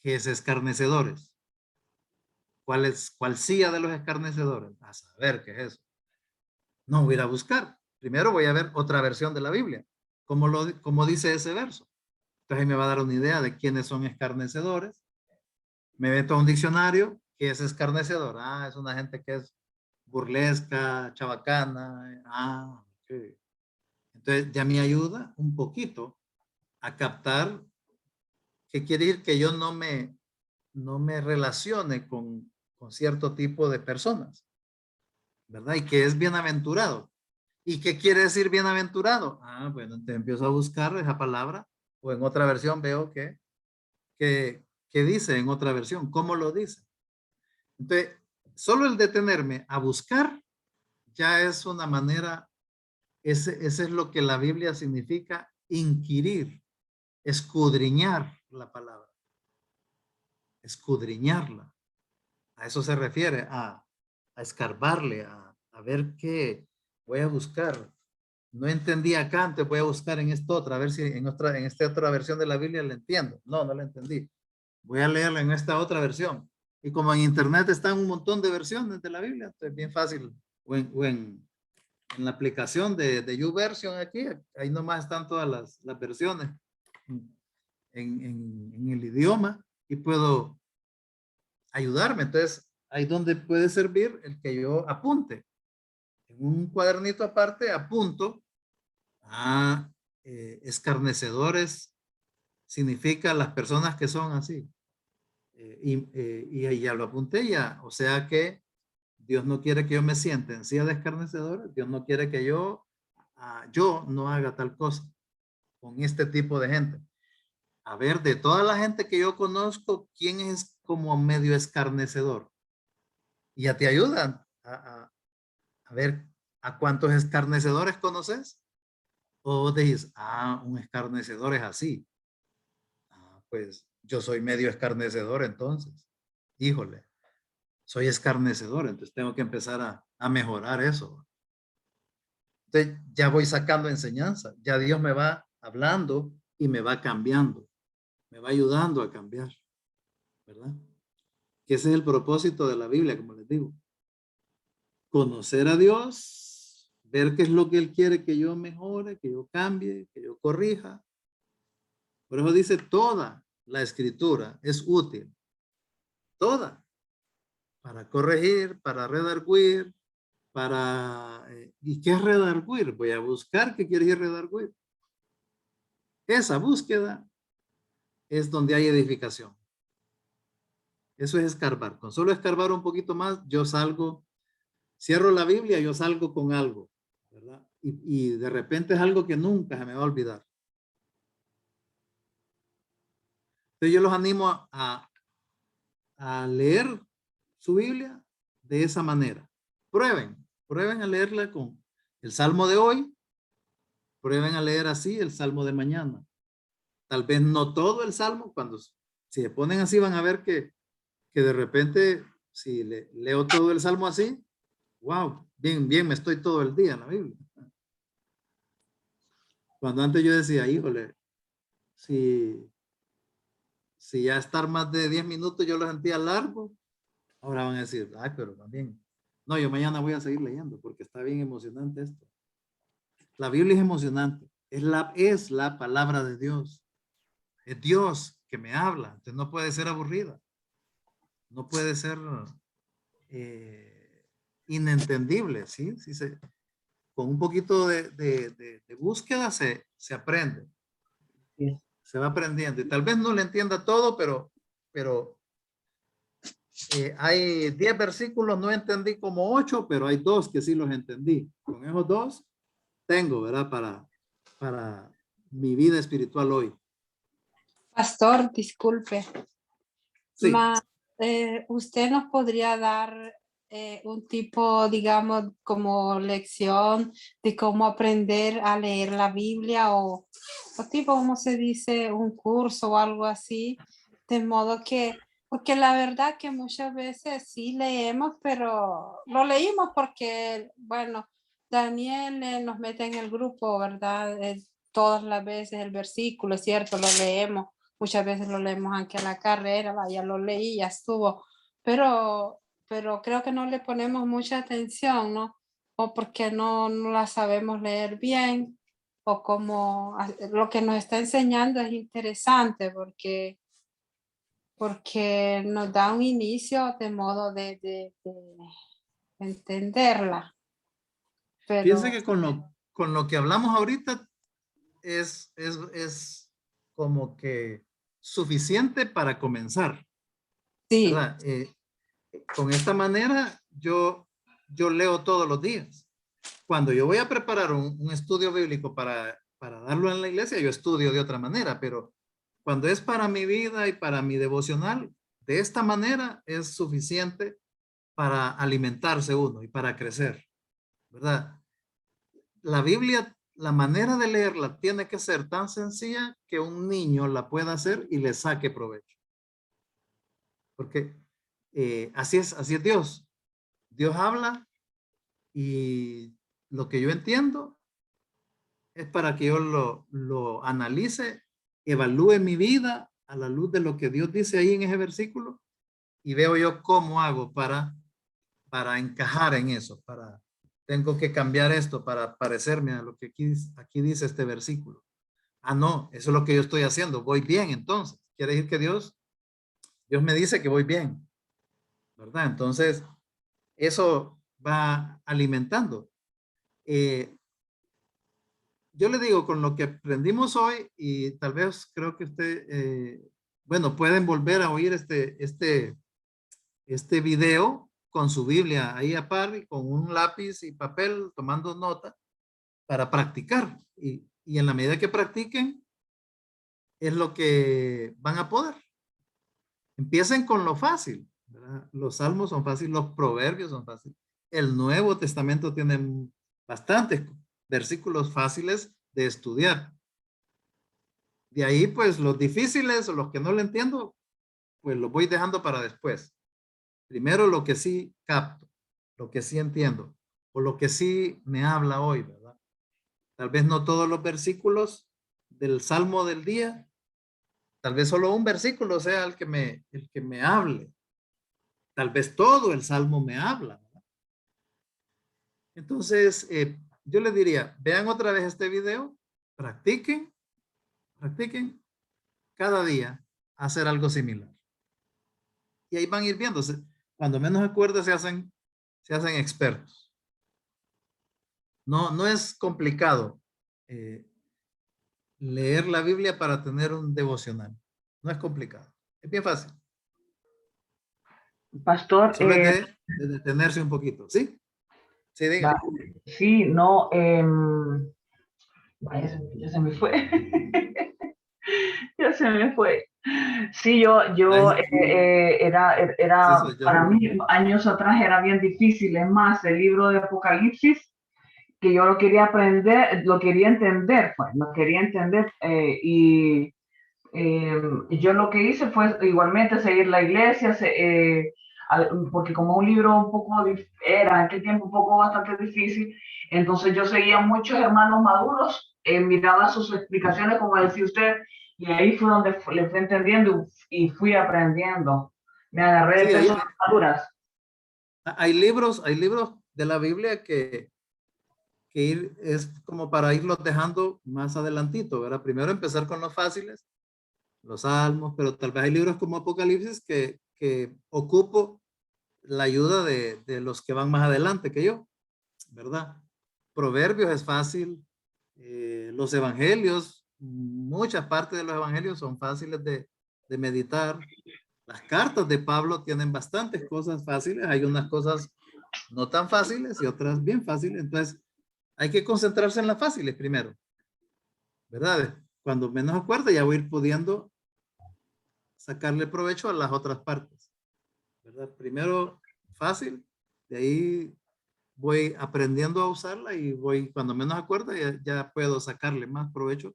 ¿Qué es escarnecedores? ¿Cuál silla de los escarnecedores? A saber qué es eso. No voy a ir a buscar. Primero voy a ver otra versión de la Biblia, como dice ese verso. Entonces ahí me va a dar una idea de quiénes son escarnecedores. Me meto a un diccionario, ¿qué es escarnecedor? Es una gente que es burlesca, chabacana. Ok. Entonces ya me ayuda un poquito a captar qué quiere decir que yo no me relacione con cierto tipo de personas, ¿verdad? Y que es bienaventurado. ¿Y qué quiere decir bienaventurado? Bueno, entonces empiezo a buscar esa palabra o en otra versión veo que dice en otra versión, ¿cómo lo dice? Entonces, solo el detenerme a buscar ya es una manera, ese es lo que la Biblia significa inquirir, escudriñar la palabra, escudriñarla. A eso se refiere, a escarbarle, a ver qué voy a buscar. No entendí acá, entonces voy a buscar en esta otra, a ver si en esta otra versión de la Biblia la entiendo. No la entendí. Voy a leerla en esta otra versión. Y como en internet están un montón de versiones de la Biblia, entonces es bien fácil. En la aplicación de YouVersion aquí, ahí nomás están todas las versiones en el idioma y puedo ayudarme. Entonces, ahí donde puede servir el que yo apunte. En un cuadernito aparte, apunto a escarnecedores, significa las personas que son así. Y ya lo apunté ya. O sea que Dios no quiere que yo me siente en silla de escarnecedores. Dios no quiere que yo yo no haga tal cosa con este tipo de gente. A ver, de toda la gente que yo conozco, ¿quién es como medio escarnecedor? Y ya te ayudan a ver a cuántos escarnecedores conoces. O vos decís, un escarnecedor es así. Pues yo soy medio escarnecedor entonces. Híjole, soy escarnecedor, entonces tengo que empezar a mejorar eso. Entonces ya voy sacando enseñanza, ya Dios me va hablando y me va cambiando, me va ayudando a cambiar, ¿verdad? Que ese es el propósito de la Biblia, como les digo. Conocer a Dios, ver qué es lo que Él quiere que yo mejore, que yo cambie, que yo corrija. Por eso dice, toda la escritura es útil, toda, para corregir, para redarguir, ¿y qué es redarguir? Voy a buscar qué quiere decir redarguir. Esa búsqueda es donde hay edificación. Eso es escarbar. Con solo escarbar un poquito más, yo salgo, cierro la Biblia, yo salgo con algo, ¿verdad? Y de repente es algo que nunca se me va a olvidar. Entonces yo los animo a leer su Biblia de esa manera. Prueben a leerla con el Salmo de hoy, prueben a leer así el Salmo de mañana. Tal vez no todo el Salmo, si se ponen así van a ver que de repente, si leo todo el Salmo así, wow, bien, me estoy todo el día en la Biblia. Cuando antes yo decía, híjole, si ya estar más de 10 minutos yo lo sentía largo, ahora van a decir, ay, pero también, no, yo mañana voy a seguir leyendo porque está bien emocionante esto. La Biblia es emocionante, es la palabra de Dios. Es Dios que me habla, entonces no puede ser aburrida, no puede ser inentendible, ¿sí? Con un poquito de búsqueda se aprende, Sí. se va aprendiendo y tal vez no le entienda todo, pero hay 10 versículos, no entendí como 8, pero hay 2 que sí los entendí. Con esos 2 tengo, ¿verdad? Para mi vida espiritual hoy. Pastor, disculpe. Sí. ¿Usted nos podría dar un tipo, digamos, como lección de cómo aprender a leer la Biblia o tipo, ¿cómo se dice? Un curso o algo así, de modo que, porque la verdad que muchas veces sí leemos, pero lo leímos porque, bueno, Daniel nos mete en el grupo, ¿verdad? Todas las veces el versículo, es cierto, lo leemos. Muchas veces lo leemos aunque a la carrera, ya lo leí, ya estuvo, pero creo que no le ponemos mucha atención, ¿no? O porque no la sabemos leer bien, o como lo que nos está enseñando es interesante porque nos da un inicio de modo de entenderla. Piense Pero que con lo que hablamos ahorita es como que suficiente para comenzar, sí, ¿verdad? Con esta manera yo leo todos los días. Cuando yo voy a preparar un estudio bíblico para darlo en la iglesia, yo estudio de otra manera, pero cuando es para mi vida y para mi devocional, de esta manera es suficiente para alimentarse uno y para crecer, ¿verdad? La Biblia, la manera de leerla tiene que ser tan sencilla que un niño la pueda hacer y le saque provecho. Porque así es Dios. Dios habla y lo que yo entiendo es para que yo lo analice, evalúe mi vida a la luz de lo que Dios dice ahí en ese versículo y veo yo cómo hago para encajar en eso, tengo que cambiar esto para parecerme a lo que aquí dice este versículo. No, eso es lo que yo estoy haciendo, voy bien entonces. Quiere decir que Dios me dice que voy bien, ¿verdad? Entonces, eso va alimentando. Yo le digo, con lo que aprendimos hoy, y tal vez creo que usted, bueno, pueden volver a oír este video con su Biblia ahí a par y con un lápiz y papel tomando nota para practicar. Y en la medida que practiquen, es lo que van a poder. Empiecen con lo fácil, ¿verdad? Los salmos son fáciles, los proverbios son fáciles. El Nuevo Testamento tiene bastantes versículos fáciles de estudiar. De ahí, pues, los difíciles o los que no le entiendo, pues los voy dejando para después. Primero lo que sí capto, lo que sí entiendo, o lo que sí me habla hoy, ¿verdad? Tal vez no todos los versículos del Salmo del día, tal vez solo un versículo sea el que me hable. Tal vez todo el Salmo me habla, ¿verdad? Entonces, yo les diría, vean otra vez este video, practiquen cada día hacer algo similar. Y ahí van a ir viéndose. Cuando menos acuerdos se hacen expertos. No es complicado leer la Biblia para tener un devocional. No es complicado. Es bien fácil. Pastor, Solo es de detenerse un poquito. ¿Sí? Sí, diga. sí, no, vaya, ya se me fue. Ya se me fue. Sí, Sí, era, soy yo. para mí, años atrás era bien difícil. Es más, el libro de Apocalipsis, que yo lo quería aprender, lo quería entender, pues, lo quería entender. Yo lo que hice fue igualmente seguir la iglesia, porque como un libro un poco, era en aquel tiempo un poco bastante difícil, entonces yo seguía muchos hermanos maduros, miraba sus explicaciones, como decía usted, y ahí fue donde le fui entendiendo y fui aprendiendo. Me agarré de Sí, personas maduras. hay libros de la Biblia que es como para irlos dejando más adelantito, ¿verdad? Primero empezar con los fáciles, los salmos, pero tal vez hay libros como Apocalipsis que ocupo la ayuda de los que van más adelante que yo, ¿verdad? Proverbios es fácil, los evangelios, muchas partes de los evangelios son fáciles de meditar. Las cartas de Pablo tienen bastantes cosas fáciles, hay unas cosas no tan fáciles y otras bien fáciles, entonces hay que concentrarse en las fáciles primero, ¿verdad? Cuando menos acuerde ya voy a ir pudiendo sacarle provecho a las otras partes, ¿verdad? Primero fácil, de ahí voy aprendiendo a usarla y voy, cuando menos acuerde, ya puedo sacarle más provecho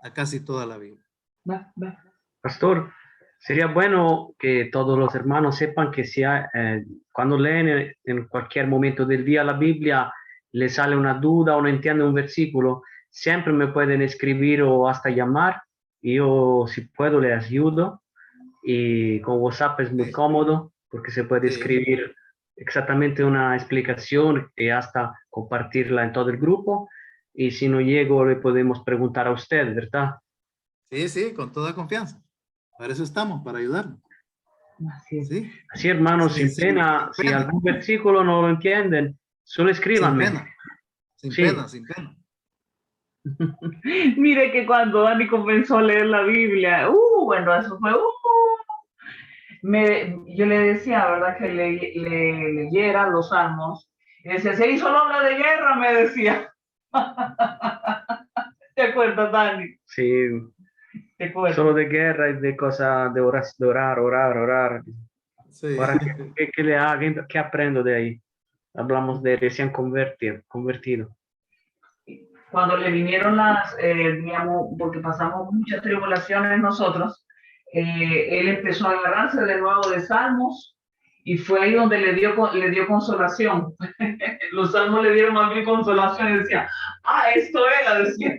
a casi toda la Biblia. Pastor, sería bueno que todos los hermanos sepan que cuando leen en cualquier momento del día la Biblia, les sale una duda o no entienden un versículo, siempre me pueden escribir o hasta llamar. Y yo, si puedo, les ayudo. Y con WhatsApp es muy Sí, cómodo porque se puede sí, escribir exactamente una explicación y hasta compartirla en todo el grupo. Y si no llego, le podemos preguntar a usted, ¿verdad? sí, con toda confianza. Para eso estamos, para ayudarnos. Así es. Sí, Así, hermanos, sin pena, si pena, algún versículo no lo entienden, solo sin escríbanme. pena, sin Sí, pena, sin pena. Mire que cuando Dani comenzó a leer la Biblia, bueno, eso fue, yo le decía, ¿verdad? Que le leyera los salmos. Y decía, si ahí solo habla de guerra, me decía. ¿Te acuerdas, Dani? sí, ¿Te acuerdas? solo de guerra y de cosas de orar. Sí. Ahora, ¿qué le hagan? ¿Qué aprendo de ahí? Hablamos de recién convertido. Cuando le vinieron digamos, porque pasamos muchas tribulaciones nosotros, él empezó a agarrarse de nuevo de salmos y fue ahí donde le dio consolación. Los salmos le dieron más bien consolación y decía, esto era, decía.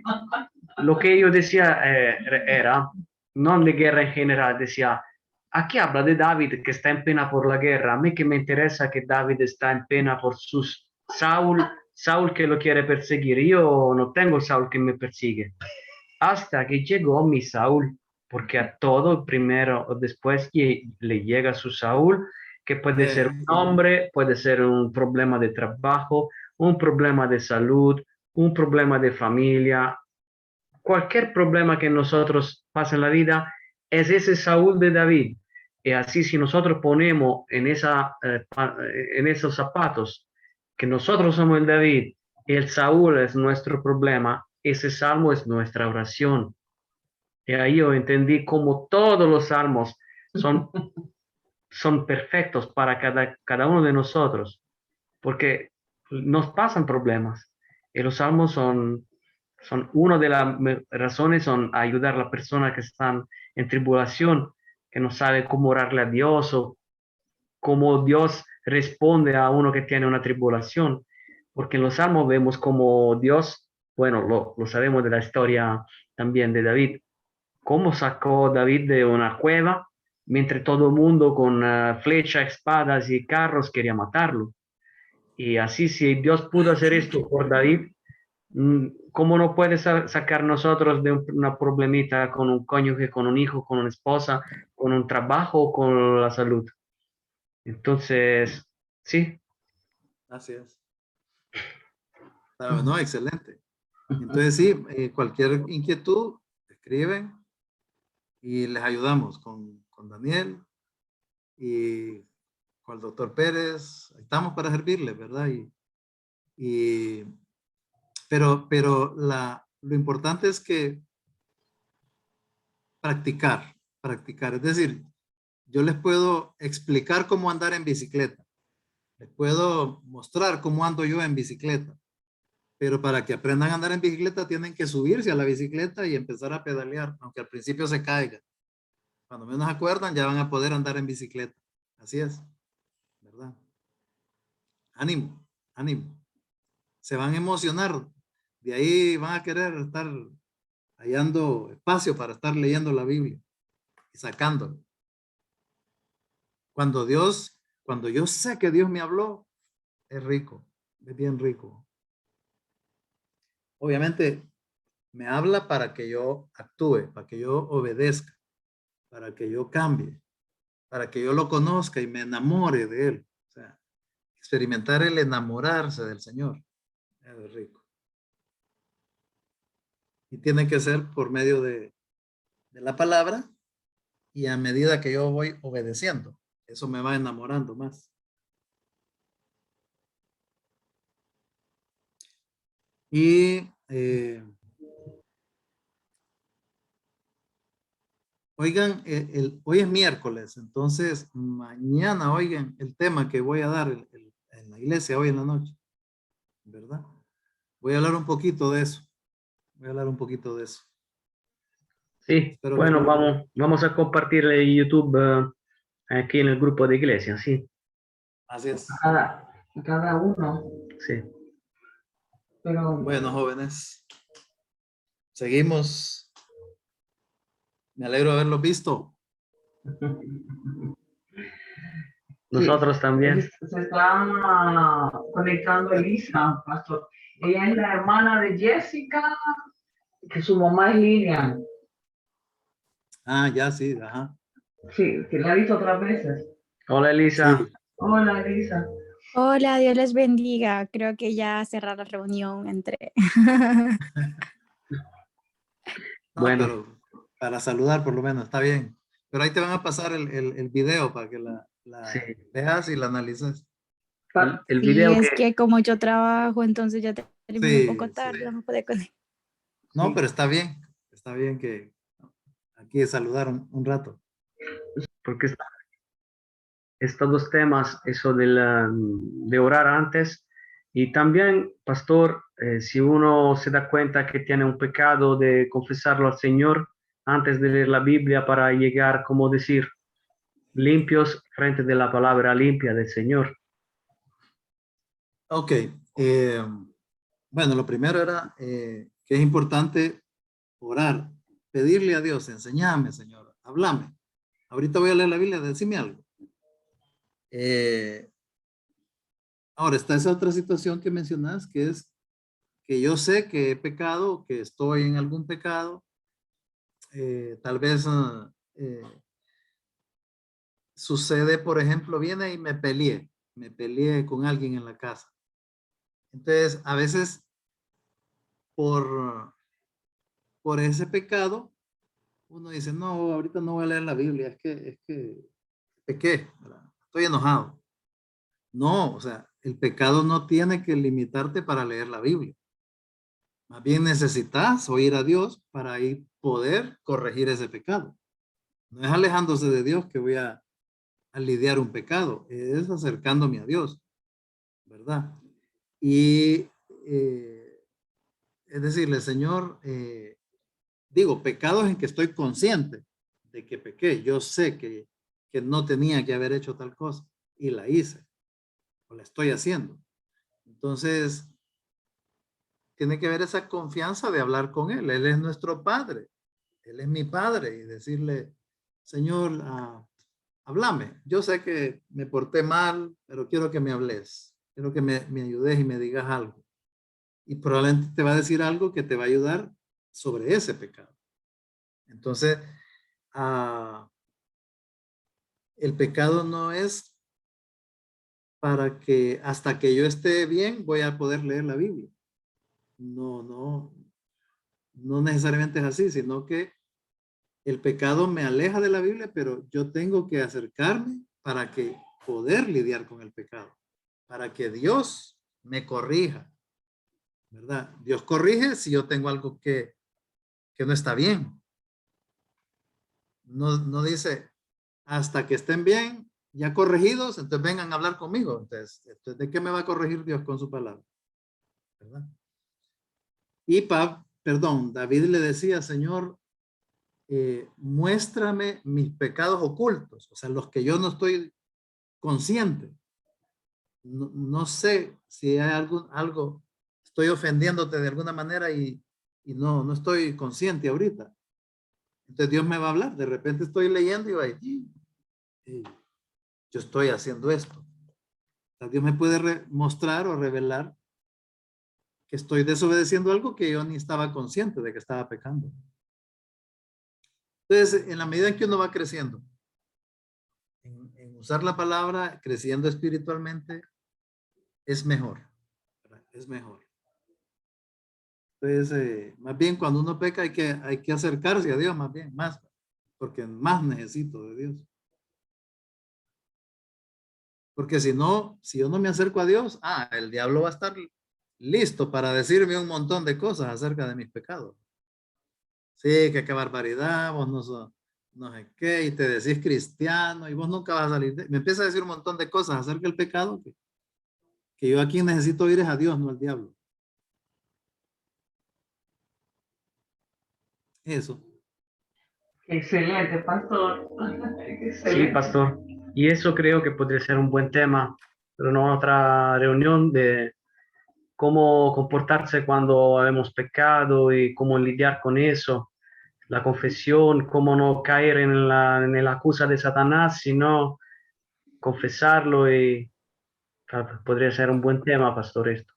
Lo que yo decía era, no de guerra en general, decía, aquí habla de David que está en pena por la guerra. A mí que me interesa que David está en pena por sus Saúl que lo quiere perseguir. Yo no tengo Saúl que me persigue. Hasta que llegó mi Saúl, porque a todo primero o después le llega su Saúl, que puede ser un hombre, puede ser un problema de trabajo, un problema de salud, un problema de familia. Cualquier problema que nosotros pasa en la vida es ese Saúl de David. Y así si nosotros ponemos en esos zapatos que nosotros somos el David el Saúl es nuestro problema, ese salmo es nuestra oración. Y ahí yo entendí cómo todos los salmos son, son perfectos para cada uno de nosotros, porque nos pasan problemas. Y los salmos son una de las razones, son ayudar a las personas que están en tribulación, que no sabe cómo orarle a Dios o cómo Dios responde a uno que tiene una tribulación. Porque en los salmos vemos como Dios, bueno, lo sabemos de la historia también de David, cómo sacó David de una cueva mientras todo el mundo con flechas, espadas y carros quería matarlo. Y así, si Dios pudo hacer esto por David, ¿cómo no puede sacar nosotros de una problemita con un cónyuge, con un hijo, con una esposa, con un trabajo, con la salud? Entonces, sí, Así es. No, excelente. Entonces sí, cualquier inquietud, escriben y les ayudamos con Daniel y con el doctor Pérez. Estamos para servirles, ¿verdad? Y, pero lo importante es que practicar. Es decir, yo les puedo explicar cómo andar en bicicleta. Les puedo mostrar cómo ando yo en bicicleta. Pero para que aprendan a andar en bicicleta tienen que subirse a la bicicleta y empezar a pedalear, aunque al principio se caiga. Cuando menos acuerdan ya van a poder andar en bicicleta. Así es, ¿verdad? Ánimo, ánimo. Se van a emocionar. De ahí van a querer estar hallando espacio para estar leyendo la Biblia y sacándolo. Cuando yo sé que Dios me habló, es rico, es bien rico. Obviamente me habla para que yo actúe, para que yo obedezca, para que yo cambie, para que yo lo conozca y me enamore de él. O sea, experimentar el enamorarse del Señor es rico. Y tiene que ser por medio de la palabra y a medida que yo voy obedeciendo. Eso me va enamorando más. Y oigan, hoy es miércoles, entonces mañana, oigan, el tema que voy a dar en la iglesia hoy en la noche, ¿verdad? Voy a hablar un poquito de eso. Voy a hablar un poquito de eso. sí. Espero que Bueno, vamos a compartir en YouTube aquí en el grupo de iglesia, sí, así es. Cada uno. sí. Pero Bueno, jóvenes, seguimos. Me alegro de haberlos visto. Nosotros también. se está conectando Elisa, pastor. Ella es la hermana de Jessica, que su mamá es Lilian. Ah, ya, sí, ajá. Sí, que la he visto otras veces. Hola, Elisa. Sí. Hola, Elisa. Hola, Dios les bendiga. Creo que ya cerrar la reunión entre. No, Bueno, pero para saludar por lo menos, está bien. Pero ahí te van a pasar el video para que la sí. veas y la analices. El Sí, video es que, que con mucho trabajo, entonces ya terminé un poco Sí, sí. tarde, no me pude conectar. No, Sí. pero está bien. Está bien que aquí saludar un rato. porque estos dos temas, eso de orar antes y también, pastor, si uno se da cuenta que tiene un pecado, de confesarlo al Señor antes de leer la Biblia para llegar, como decir, limpios frente de la palabra limpia del Señor. Ok. Bueno, lo primero era que es importante orar, pedirle a Dios, enséñame, Señor, háblame. Ahorita voy a leer la Biblia, decime algo. Ahora está esa otra situación que mencionas, que es que yo sé que he pecado, que estoy en algún pecado, tal vez sucede, por ejemplo, viene y me peleé con alguien en la casa. Entonces, a veces por ese pecado, uno dice, no, ahorita no voy a leer la Biblia, es que pequé, ¿verdad? Estoy enojado. No, o sea, el pecado no tiene que limitarte para leer la Biblia. Más bien necesitas oír a Dios para ahí poder corregir ese pecado. No es alejándose de Dios que voy a lidiar un pecado, es acercándome a Dios, ¿verdad? Y es decirle, Señor, digo, pecados en que estoy consciente de que pequé. Yo sé que no tenía que haber hecho tal cosa y la hice o la estoy haciendo. Entonces, tiene que haber esa confianza de hablar con Él. Él es nuestro Padre. Él es mi Padre y decirle, Señor, háblame. Yo sé que me porté mal, pero quiero que me hables. Quiero que me ayudes y me digas algo. Y probablemente te va a decir algo que te va a ayudar sobre ese pecado. Entonces, el pecado no es para que hasta que yo esté bien voy a poder leer la Biblia. No necesariamente es así, sino que el pecado me aleja de la Biblia, pero yo tengo que acercarme para que poder lidiar con el pecado, para que Dios me corrija, ¿verdad? Dios corrige si yo tengo algo que no está bien. No dice, hasta que estén bien, ya corregidos, entonces vengan a hablar conmigo. Entonces, ¿de qué me va a corregir Dios con su palabra? ¿Verdad? Y David le decía, Señor, muéstrame mis pecados ocultos, o sea, los que yo no estoy consciente. No sé si hay algo, estoy ofendiéndote de alguna manera y no estoy consciente ahorita. Entonces Dios me va a hablar. De repente estoy leyendo y va a decir, yo estoy haciendo esto. O sea, Dios me puede mostrar o revelar que estoy desobedeciendo algo que yo ni estaba consciente de que estaba pecando. Entonces, en la medida en que uno va creciendo, en usar la palabra, creciendo espiritualmente, es mejor. ¿Verdad? Es mejor. Entonces, más bien cuando uno peca hay que acercarse a Dios, más bien, más, porque más necesito de Dios. Porque si no, si yo no me acerco a Dios, el diablo va a estar listo para decirme un montón de cosas acerca de mis pecados. Sí, que qué barbaridad, vos no sé qué, y te decís cristiano, y vos nunca vas a salir. Me empieza a decir un montón de cosas acerca del pecado que yo aquí necesito oír es a Dios, no al diablo. Eso. Excelente, pastor. Sí, Excelente. pastor. Y eso creo que podría ser un buen tema, pero en otra reunión de cómo comportarse cuando hemos pecado y cómo lidiar con eso, la confesión, cómo no caer en la acusa de Satanás, sino confesarlo y claro, podría ser un buen tema, pastor, esto.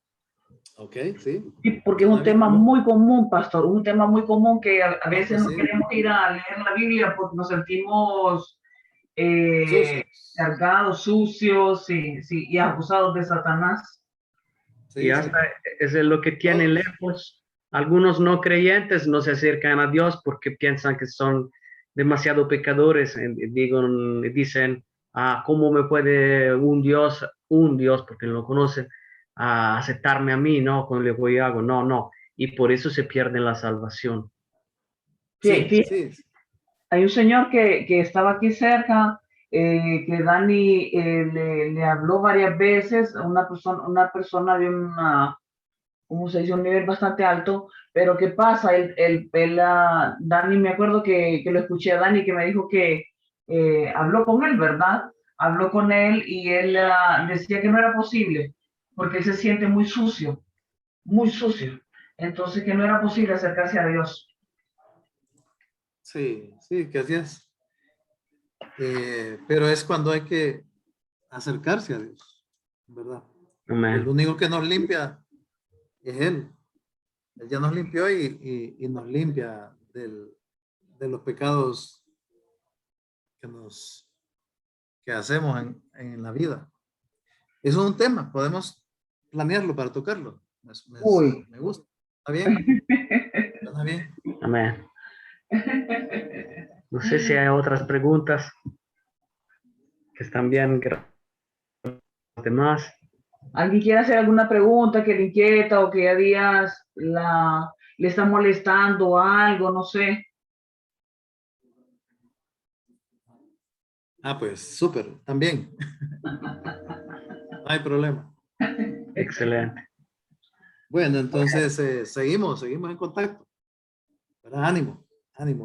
Ok, sí. Sí, porque es Suena un bien. tema muy común, pastor, un tema muy común que a No, veces pues no sí. queremos ir a leer la Biblia porque nos sentimos Sucios. cargados, sucios y acusados de Satanás. Y Sí, sí. hasta eso es lo que tiene Todos. lejos. Algunos no creyentes no se acercan a Dios porque piensan que son demasiado pecadores. Dicen, ¿cómo me puede un Dios, porque no lo conoce, aceptarme a mí, ¿no? Con lo que yo hago? No. Y por eso se pierde la salvación. Sí, sí. Hay un señor que estaba aquí cerca, que Dani le habló varias veces, una persona de como se dice, un nivel bastante alto, pero ¿qué pasa? Dani, me acuerdo que lo escuché a Dani que me dijo que habló con él, ¿verdad? Habló con él y él decía que no era posible, porque él se siente muy sucio, muy sucio. Entonces que no era posible acercarse a Dios. Sí, sí, que así es. Pero es cuando hay que acercarse a Dios, ¿verdad? El Amén. único que nos limpia es Él. Él ya nos limpió y nos limpia de los pecados que hacemos en la vida. Eso es un tema, podemos planearlo para tocarlo. Uy. Me gusta. ¿Está bien? ¿Está bien? Amén. No sé si hay otras preguntas que están bien, demás. ¿Alguien quiere hacer alguna pregunta que le inquieta o que a días le está molestando algo? No sé. Ah, pues súper, también. No hay problema. Excelente. Bueno, entonces seguimos en contacto. Pero ánimo, ánimo.